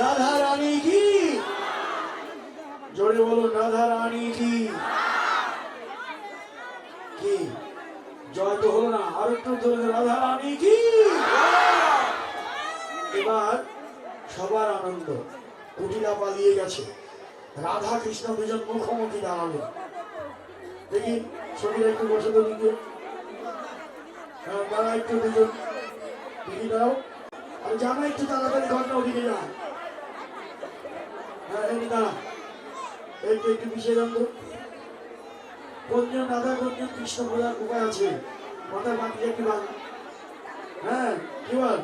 রাধা রানী কি? জোরে বলুন, রাধা রানী কি? কি জয় তো হলো না, আর একটু জোরে, রাধা রানী কি? এবার সবার আনন্দ, কুটিলা পালিয়ে গেছে, রাধা কৃষ্ণ দুজন মুখোমুখি দাঁড়ালো। দেখি ছবিটা একটু বসে তো দিকে, দাঁড়া একটু দুজন, দেখি দাও, আর জানা একটু তাড়াতাড়ি ঘটনা ওদিকে যা। হ্যাঁ এমনি দাঁড়া, একটু একটু পিছিয়ে যান তো। কোনজন রাধা কোনজন কৃষ্ণ বোঝার উপায় আছে? মাথার বাকি একটু বাদ। হ্যাঁ কি বল?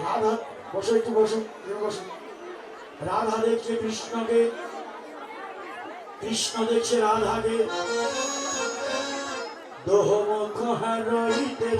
রাধা বসো, একটু বসো, বসো। রাধা দেখছে কৃষ্ণকে, কৃষ্ণ দেখছে রাধাকে। দোহ মুখ হারিতে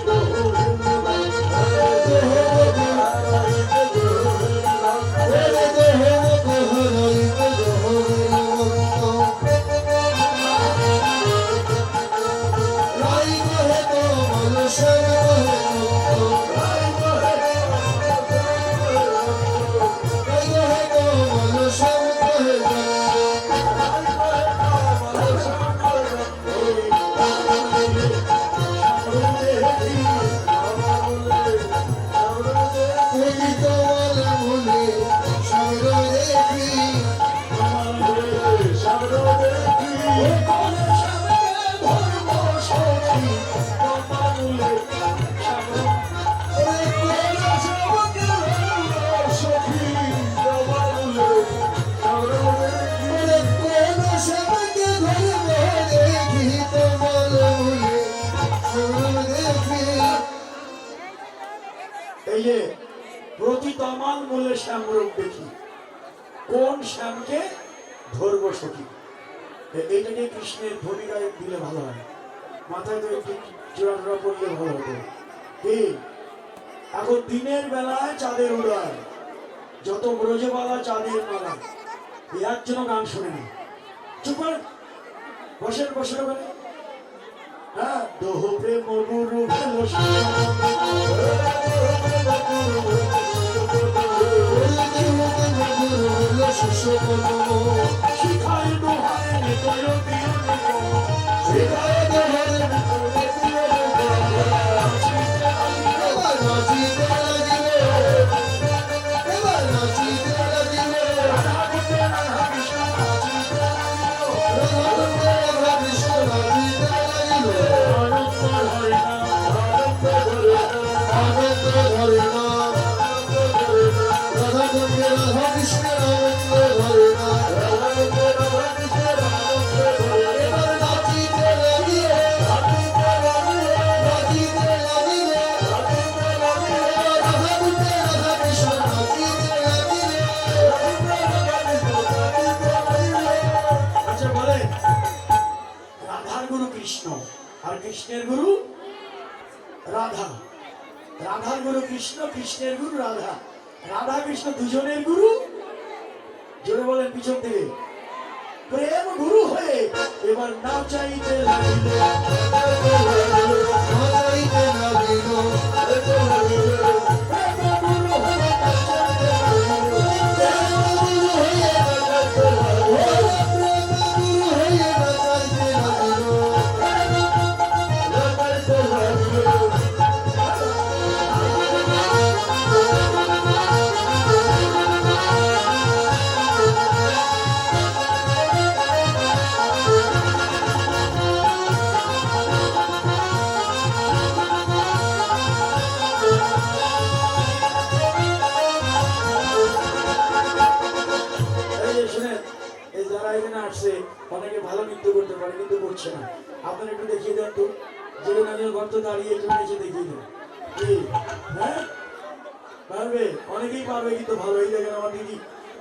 এই যে প্রতি তমাল মূলে শ্যামরূপ দেখি, কোন শ্যামকে ধরব সখী। এইটাকে কৃষ্ণের ভূমিকায় দিলে ভালো হয়, মাথায় তো একটু চূড়াটা করলে ভালো হতো। কি এখন দিনের বেলায় চাঁদের উদয়, যত ব্রজবালা চাঁদের মালা, একজনও গান শুনে না। চুপ করে বসেন, বসে ওখানে। হ্যাঁ, দোহ প্রেম গুরু ভেলো শিখায় দোহায় নিতয় দিও শিখায় দোহায় আর কৃষ্ণের গুরু রাধা। রাধার গুরু কৃষ্ণ, কৃষ্ণের গুরু রাধা। রাধা কৃষ্ণ দুজনের গুরু, জোরে বলেন পিছন থেকে, প্রেম গুরু হয়ে এবার নাচাইতে লাগিল। নাচাইতে লাগিল, প্রেম গুরু হয়ে নাচাইতে লাগিল। প্রেম গুরু হয়ে নাচাইতে লাগিল, প্রেম গুরু হয়ে নাচাইতে লাগিল, নাচাইতে লাগিল। এই যে শুনেন, এই যারা এখানে আসছে অনেকে ভালো নৃত্য করতে পারে কিন্তু করছে না। আপনারা একটু দেখিয়ে দেন তো, যেখানে আমি ঘর তো দাঁড়িয়ে একটু নিচে দেখিয়ে দেন। কি হ্যাঁ পারবে? অনেকেই পারবে কিন্তু ভালো। এই দেখেন আমার দিদি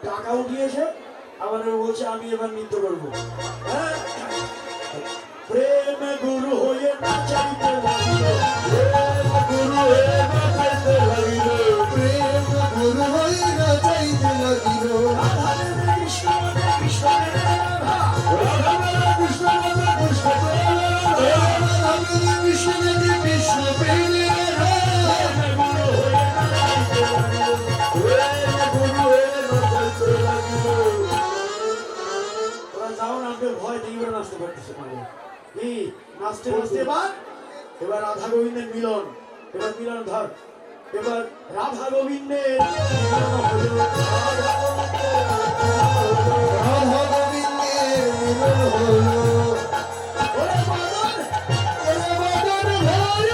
টাকা উঠিয়েছে, আবার ও বলছে আমি এবার নৃত্য করবো। হ্যাঁ, প্রেম গুরু হয়ে নাচাইতে লাগিল, প্রেম গুরু হয়ে নাচাইতে লাগিল। প্রেম গুরু হয়ে নাচাইতে লাগিল, রাধা দেবে কৃষ্ণ দেবে কৃষ্ণ দেবে রাধা, রাধা দেবে কৃষ্ণ দেবে কৃষ্ণ দেবে রাধা। রাধা বিষ্ণু কৃষ্ণ প্রেমে রাধা। প্রেম গুরু হয়ে নাচাইতে লাগিল, প্রেম গুরু হয়ে নাচাইতে লাগিল। তোরা যাও না, আমাকে ভয় থেকে এবার নাচতে পারতেছে না। কি নাচতে নাচতে এবার রাধা গোবিন্দের মিলন, এবার মিলন ধর, এবার রাধা গোবিন্দের মিলন হলো। রাধা গোবিন্দের মিলন হলো, ওরে বাদর, ওরে বাদর ভয়।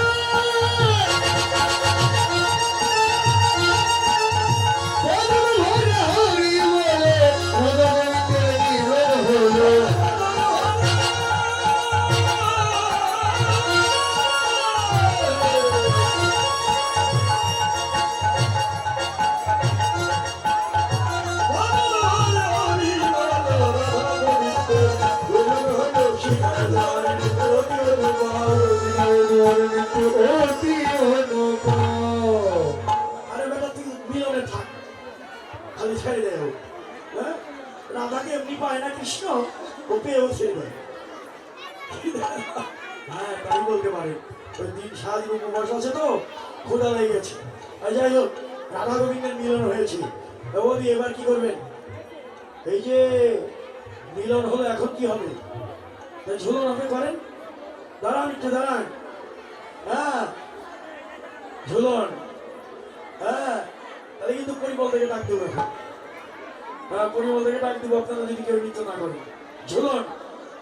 বাদর ভয় হরি বলে, রাধা গোবিন্দের মিলন হলো। অতি অনুপম। আরে বেটা তুই মিলনে থাক, খালি ছেড়ে দেয় ও। হ্যাঁ, রাধাকে এমনি পায় না কৃষ্ণ, ও পেয়েও ছেড়ে দেয়। হ্যাঁ তাই বলতে পারে, ওই দিন সারাদিন উপবাস আছে তো, ক্ষুধা লেগে গেছে। আর যাই হোক, রাধা গোবিন্দের মিলন হয়েছে। তা বলি এবার কি করবেন? এই যে মিলন হলো, এখন কি হবে? তাই ঝুলন আপনি করেন, দাঁড়ান একটু দাঁড়ান। হ্যাঁ ঝুলন, হ্যাঁ তাহলে কিন্তু পরিমল থেকে ডাক দেবো এখন। হ্যাঁ পরিমল থেকে ডাক দেবো, আপনারা যদি কেউ নৃত্য না করেন। ঝুলন,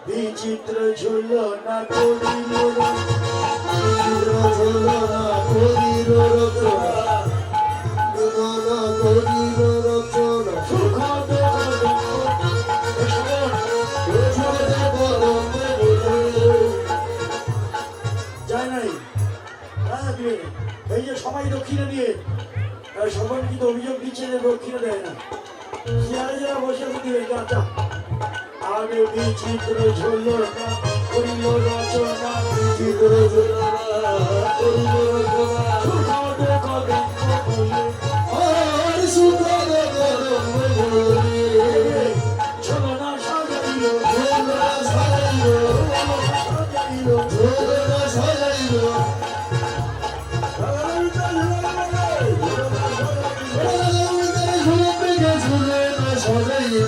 বিচিত্র ঝুলনা করিল ইন্দ্র ঝুলনা করিল রচনা, ঝুলনা করিল রচনা। সুখদ সুখদে পরমে বলিল, যায় নাই। হ্যাঁ দিয়ে এই যে সবাই দক্ষিণে দিয়ে, সবাই কিন্তু অভিযোগ দিচ্ছে যে দক্ষিণে দেয় না। চেয়ারে যারা বসে আছে দিবে, আচ্ছা আগে বিচিত্র ঝুলনা করিল রচনা, চিত্র ঝুলনা করিল রচনা। সুখদ কদম বলে আর সুখদে পরমে বলিল, ঝুলনা সাজাইল, ঝুলনা সাজাইল, সাজাইল। ঝুলনা সাজাইল। রাধা গোবিন্দের ঝুলনকে ঝুলনা সাজাইল।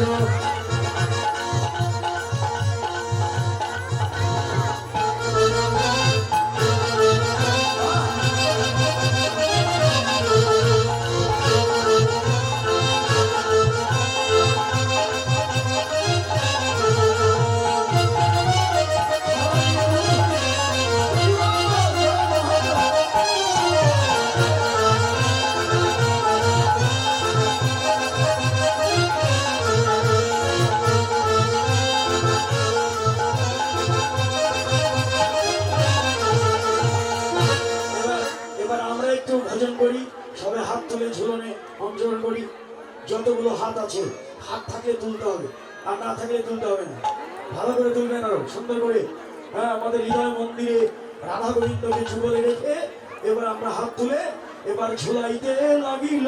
এবার আমরা একটু ভজন করি, সবাই হাত তুলে ঝুলনে অংশগ্রহণ করি। যতগুলো হাত আছে, হাত থাকলে তুলতে হবে, আর না থাকলে তুলতে হবে না। ভালো করে তুলবেন আরো সুন্দর করে। হ্যাঁ আমাদের হৃদয় মন্দিরে রাধা গোবিন্দকে যুগলে রেখে এবার আমরা হাত তুলে এবার ঝুলাইতে লাগিল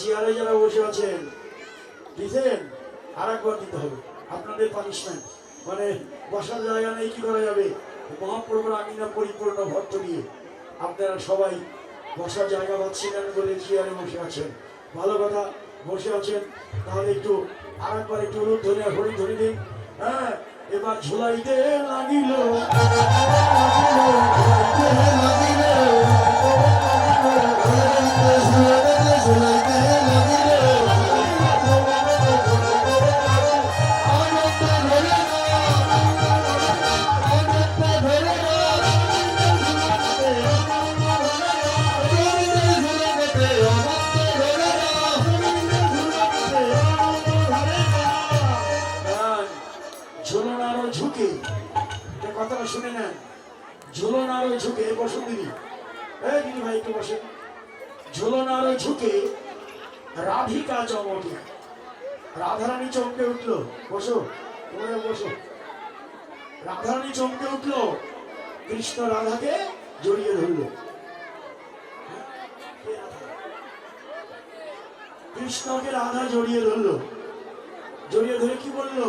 চেয়ারে যারা বসে আছেন দিতেন আর একবার দিতে হবে আপনাদের পানিশমেন্ট মানে বসার জায়গা নেই কি করা যাবে মহাপ্রভুর আমিনা পরিপূর্ণ ভক্ত নিয়ে আপনারা সবাই বসার জায়গা পাচ্ছিলেন বলে চেয়ারে বসে আছেন ভালো কথা বসে আছেন তাহলে একটু আর একবার একটু রূপ ধরে হরি ধরে দিন হ্যাঁ এবার ঝুলাইতে লাগিল ঝুলনারও ঝুঁকে কথাটা শুনে নেন ঝুলনারও ঝুঁকে বসুন দিদি এই দিদি ভাই একটু বসেন ঝুলনারও ঝুঁকে রাধিকা চমকে রাধারানী চমকে উঠলো বসো তোমরা বসো রাধারানী চমকে উঠলো কৃষ্ণ রাধাকে জড়িয়ে ধরলো কৃষ্ণকে রাধা জড়িয়ে ধরলো জড়িয়ে ধরে কি বললো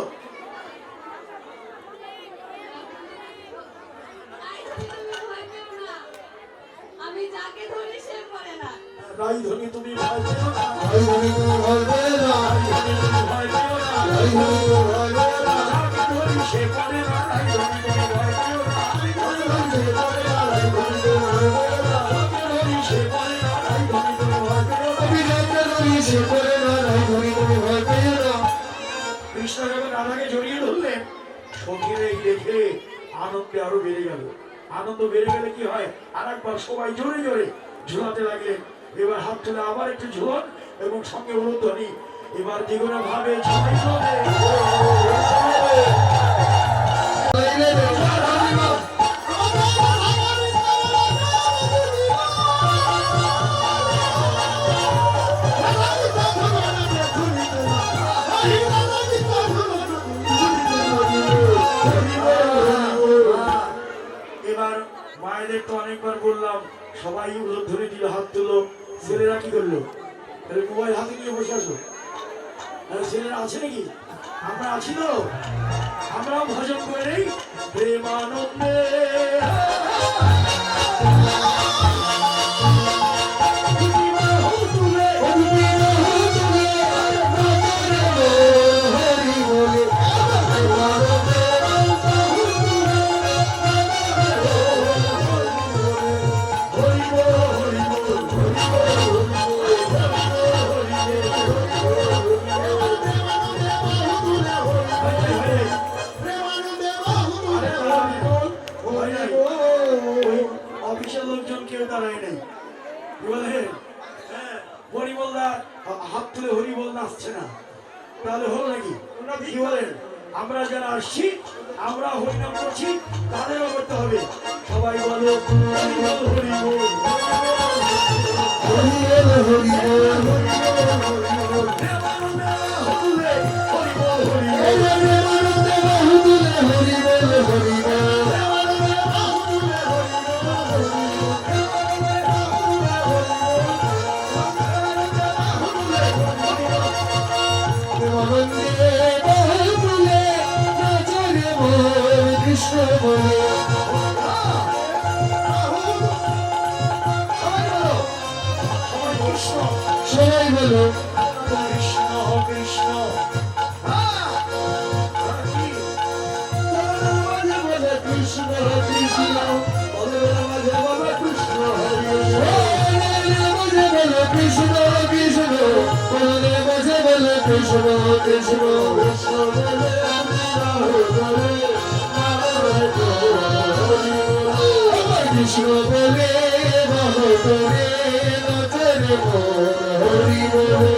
আমি যাকে ধরি সে পড়ে না রাই ধনী তুমি ভয় পেও না ভয় পেও না ভয় পেও না ভয় পেও না যাকে ধরি সে পড়ে না রাই ধনী তুমি ভয় পেও না যাকে ধরি সে পড়ে না রাই ধনী তুমি ভয় পেও না কৃষ্ণ যখন রাধাকে জড়িয়ে ধরলেন সঙ্গীর এই দেখে আনন্দে আরো বেড়ে গেল আনন্দ বেড়ে গেলে কি হয় আর একবার সবাই জোরে জোরে ঝুলাতে লাগলেন এবার হাত তুলে আবার একটু ঝুলন এবং সঙ্গে উলুধ্বনি এবার দ্বিগুণ ভাবে সবাই চলে এবার মায়েদের তো অনেকবার বললাম সবাই উলুধ্বনি দিল হাত তুলো ছেলেরা কি করলো তাহলে মোবাইল হাতে নিয়ে বসে আসো ছেলেরা আছে নাকি আমরা আছি তো আমরাও ভজন করে প্রেমানন্দে অফিসের লোকজন কেউ দাঁড়ায় নাই বলে হরিবলদা হাত তুলে হরিবল নাচছে না তাহলে হলো নাকি কি বলেন আমরা যারা আসছি আমরা হরিনাম করছি তাদেরও করতে হবে সবাই বলো হরিবল হরিবল কৃষ্ণ বলে কৃষ্ণ সবাই বলো কৃষ্ণ কৃষ্ণ বলে মাঝে বলে কৃষ্ণ কৃষ্ণ কৃষ্ণ বলে কৃষ্ণ বলে ভালো করে নাচরে হরি বলে।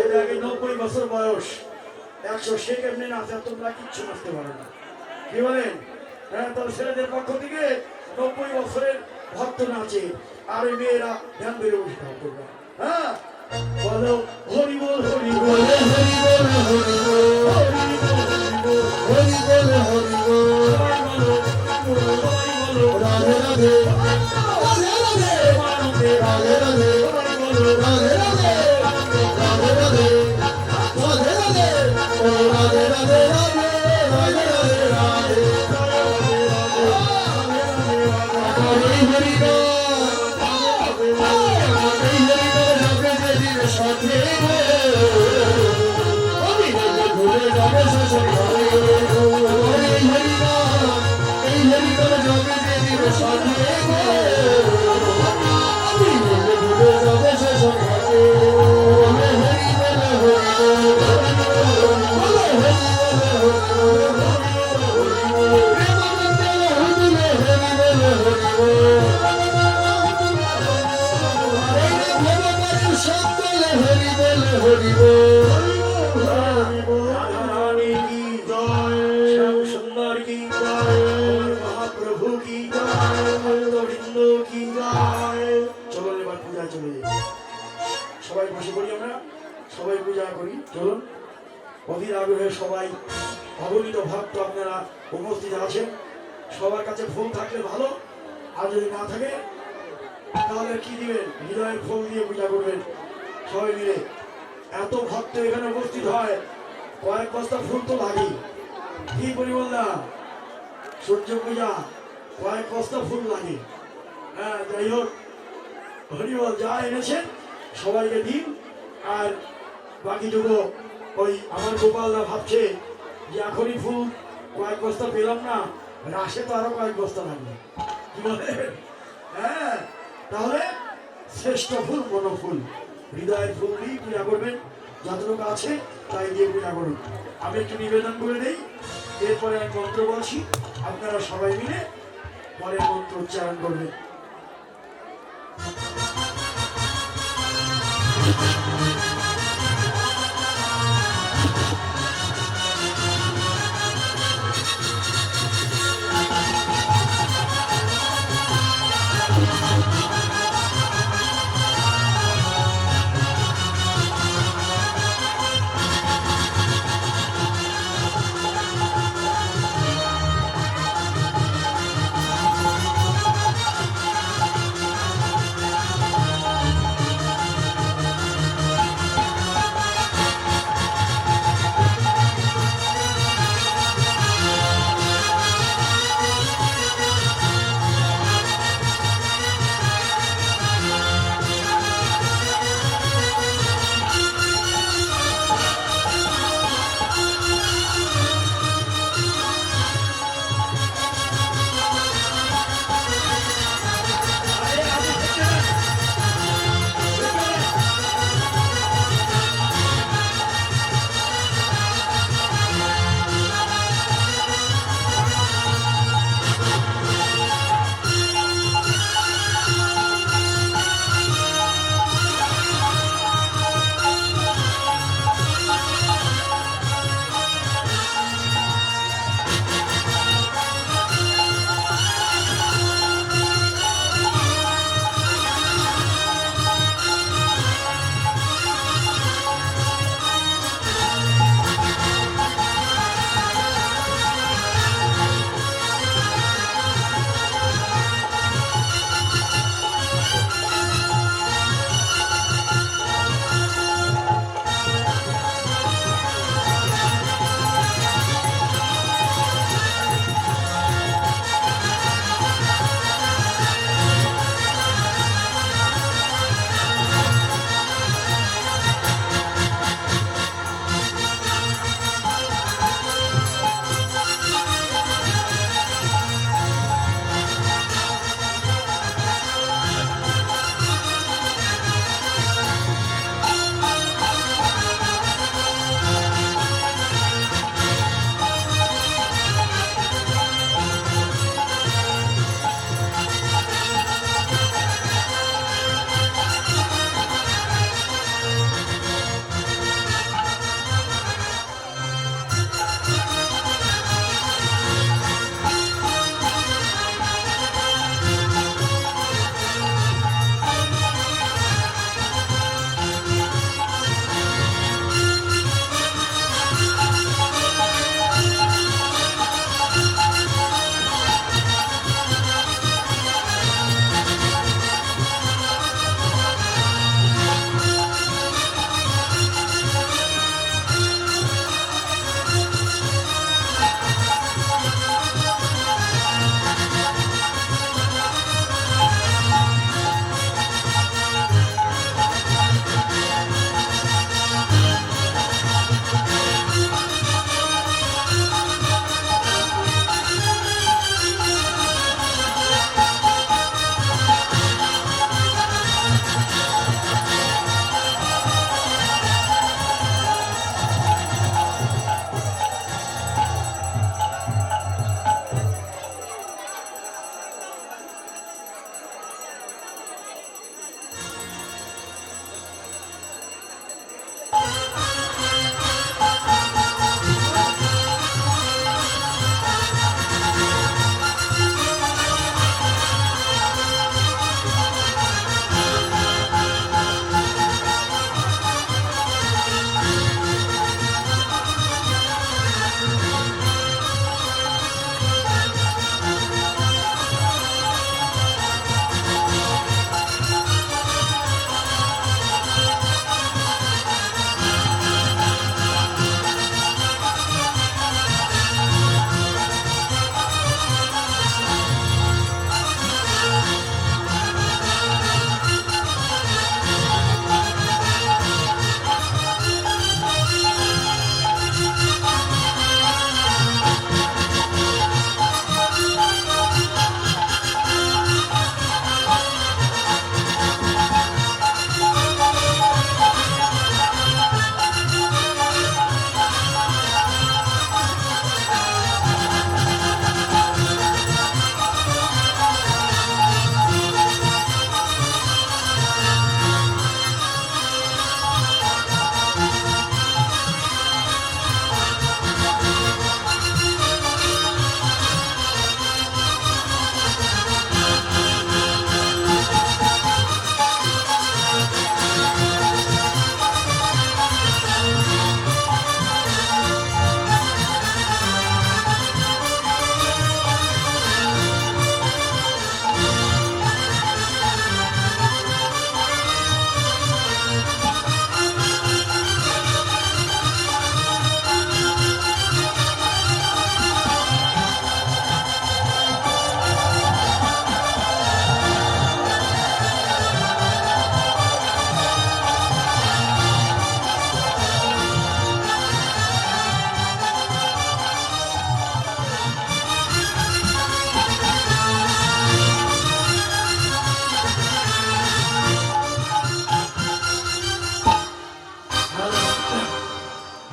এর আগে 90 বছর বয়স 100 সে কেমনি নাচে তোমরা কিচ্ছু নাচতে পারো না কি বলেন? হ্যাঁ, তোর ছেলেদের পক্ষ থেকে 90 বছরের ভক্ত নাচে আর এই মেয়েরা ধ্যান বেড়ে বসে থাকো তোমরা। হ্যাঁ, বলো হরি বল হরি বল বলে হরি বল হরি বল হরি বল হরি বল রাধে রাধে রাধে রাধে রাধে রাধে রাধে রাধে রাধে রাধে রাধে ও রাধে রাধে রাধে রাধে রাধে রাধে হরি হরি সাথে আমি ঘুরে যাবে শ্বশুর ঘরে এই হরিনাম জগে দেবীর সাথে আমি ঘুরে যাবে শ্বশুর ঘরে হরি বলে হরি বলে হরি রাধারানী কি জয়, শ্যাম সুন্দর কি জয়, মহাপ্রভু কি জয়, ভক্তবৃন্দ কি জয়। চলুন এবার পূজা চলে যাই, সবাই বসে পড়ি, আমরা সবাই পূজা করি। চলুন, অধীর আগ্রহে সবাই অগণিত ভক্ত আপনারা উপস্থিত আছেন। সবার কাছে ফুল থাকলে ভালো, আর যদি না থাকে তাহলে কি দিবেন? হৃদয়ের ফুল দিয়ে পূজা করবেন সবাই মিলে। এত ভক্ত এখানে উপস্থিত হয়, কয়েক বস্তা ফুল তো লাগে। কি পরিবল না, সূর্য পূজা কয়েক বস্তা ফুল লাগে। হ্যাঁ, যাই হোক, হরিবল যা এনেছেন সবাইকে দিন। আর বাকিটুকু ওই আমার গোপালরা ভাবছে যে এখনই ফুল কয়েক বস্তা পেলাম না, রাসে তো আরো কয়েক বস্তা লাগবে, কি বলে? হ্যাঁ, তাহলে শ্রেষ্ঠ ফুল বনফুল, হৃদয়ের ফুল দিয়ে পূজা করবেন। যতটুকু আছে তাই দিয়ে পূজা করুন। আমি একটু নিবেদন করে দিই, এরপরে আমি মন্ত্র বলছি, আপনারা সবাই মিলে পরে মন্ত্র উচ্চারণ করবেন।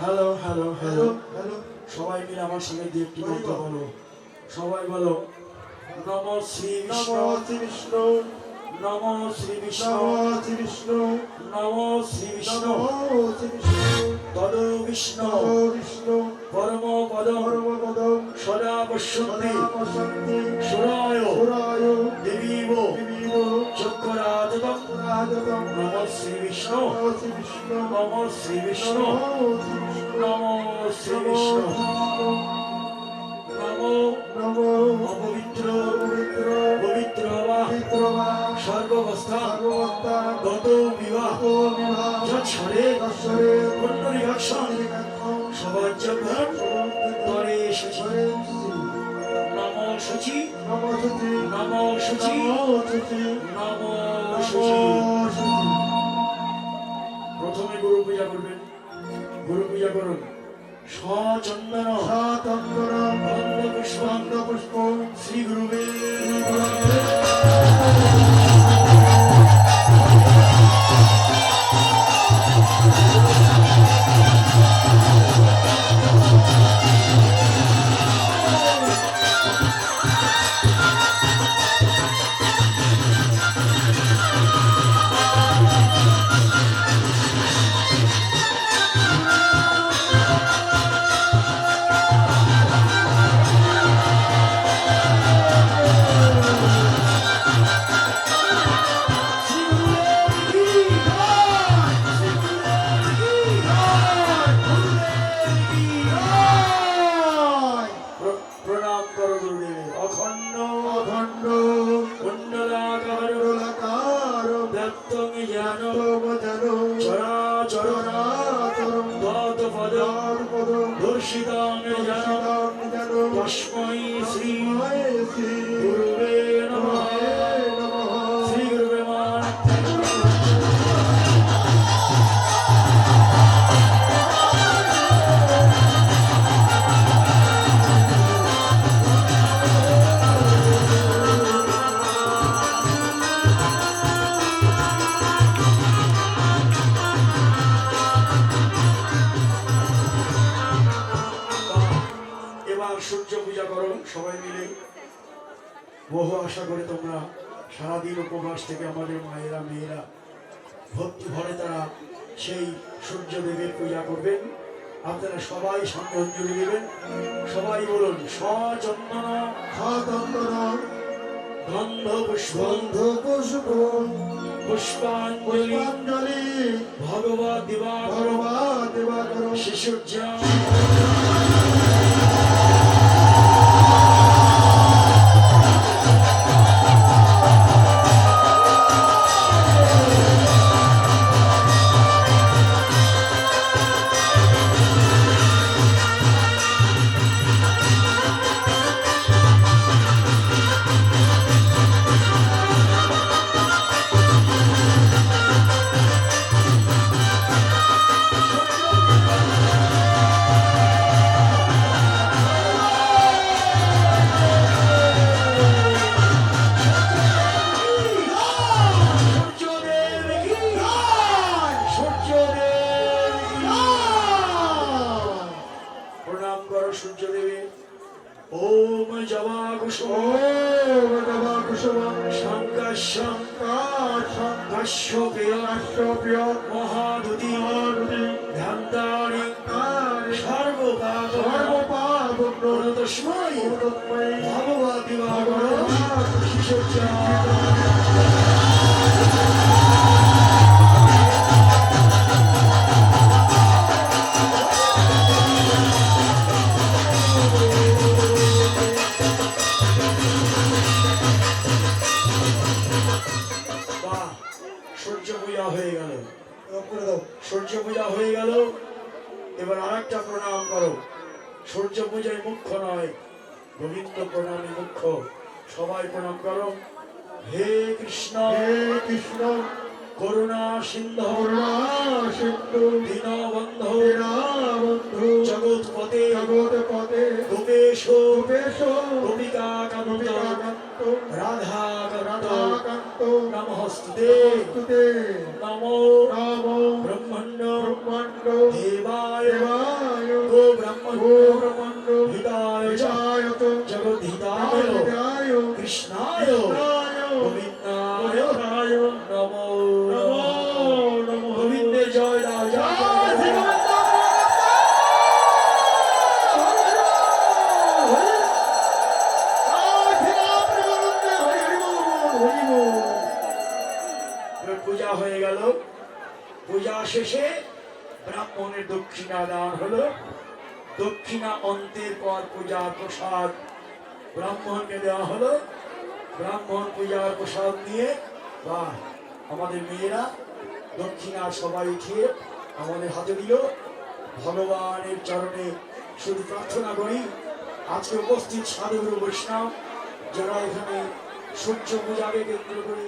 হ্যালো হ্যালো হ্যালো হ্যালো সবাই মিলে আমার সঙ্গে দিয়ে একটি মন্ত্র বলো সবাই বলো নম শ্রী বিষ্ণু নমো শ্রী বিষ্ণু নম শ্রী বিষ্ণু নমো শ্রী বিষ্ণু নম শ্রী বিষ্ণু নমো শ্রী বিষ্ণু তদ বিষ্ণু নমো বিষ্ণু পরম পদম পরমপদম সদা পশ্যন্তি সদা পশ্যন্তি সুরায় সুরায় দেবীব দেবীব চক্ষরাজতম রাজতম নম শ্রী বিষ্ণু নমো শ্রী বিষ্ণু নম শ্রী বিষ্ণু নমো শ্রী বিষ্ণু নম শ্রী বিষ্ণু নম নমো অপবিত্র পবিত্র পবিত্র বা পবিত্র বা সর্ববস্থা সর্ববস্থা গত বিবাহ তো বিবাহ যৎসরে দর্শরে পুণ্যনিভাক্ষণ সবাজ্যভ্যাম তরে শুচি নম শুচি নমো শুচি নম শুচি নমো শুচি নম নমো শুচি শুচি প্রথমে গুরু পূজা করবেন গুরু পূজা করুন সচন্দন সাতঙ্কর গন্ধ পুষ্পাঙ্গ পুষ্প শ্রী গুরুবে প্রণাম করো গুরুদেব অখণ্ড অখণ্ড কুণ্ডলাকার গোলাকার ব্যক্তং জ্ঞান তম জানো চরাচর চরাচরম তৎ পদ পদ দর্শিতাং জ্ঞান দর্শিতাং জানো তস্मै শ্রী শ্রী গুরুবে নমঃ নমঃ শ্রী গুরুবে নমঃ এবার সূর্য পূজা করো সবাই মিলে বহু আশা করে তোমরা সারাদিন উপবাস থেকে আমাদের মায়েরা মেয়েরা ভক্তি ভরে তারা সেই সূর্যদেবের পূজা করবেন আপনারা সবাই সঙ্গে অঞ্জলি দেবেন সবাই বলুন সচন্দন সাতঙ্কর গন্ধ পুষ্প গন্ধ পুষ্প পুষ্পাঞ্জলি পুষ্পাঞ্জলি ভগবত দিবাকর ভগবা দিবাকর শিশুর্যা প্রণাম করো সূর্যদেবে ওম জবা কুসুম ওম নমঃ কুসুম শঙ্কাশং কাশং কাশ্যপেয় কাশ্যপ্রিয় মহাদুতি মহারুতি ধ্যান্তারি ধারি সর্বপাপ সর্বপাপগ্ন তস্मै তস্मै ভগবত দিবাকর ভগবৎ শিশুর্যা বাহ সূর্য পূজা হয়ে গেল করে দাও সূর্য পূজা হয়ে গেল এবার আরেকটা প্রণাম করো সূর্য পূজায় মুখ্য নয় গোবিন্দ প্রণামী মুখ্য সবাই প্রণাম করো হে কৃষ্ণ হে কৃষ্ণ করুণা সিন্ধু করুণা সিন্ধু দীনবন্ধু দীনবন্ধু জগৎপতে জগৎপতে গোপেশ গোপেশ গোপিকাকান্ত গোপিকাকান্ত রাধাকান্ত রাধাকান্ত নমস্তুতে নমস্তুতে নমো নমো ব্রহ্মণ্য ব্রহ্মাণ্ড হে দেবায় দেবায় গো ব্রাহ্মণ গো ব্রহ্মাণ্ড হিতায় চ হিতায়ত জগদ্ধিতায় হিতায় কৃষ্ণায় কৃষ্ণায় গোবিন্দায় গোবিন্দায় নমো নমো নমঃ নমঃ গোবিন্দের জয় দাও জয় জয় শ্রী দাও। গোবিন্দ এবার পূজা হয়ে গেল পূজা শেষে ব্রাহ্মণের দক্ষিণা দান হলো দক্ষিণা অন্তের পর পূজার প্রসাদ ব্রাহ্মণকে দেওয়া হলো ব্রাহ্মণ পূজার প্রসাদ নিয়ে বা আমাদের মেয়েরা দক্ষিণা সবাই খেয়ে আমাদের হাতে দিল ভগবানের চরণে শুধু প্রার্থনা করি আজকে উপস্থিত সাধুগুরু বৈষ্ণব যারা এখানে সূর্য পূজাকে কেন্দ্র করে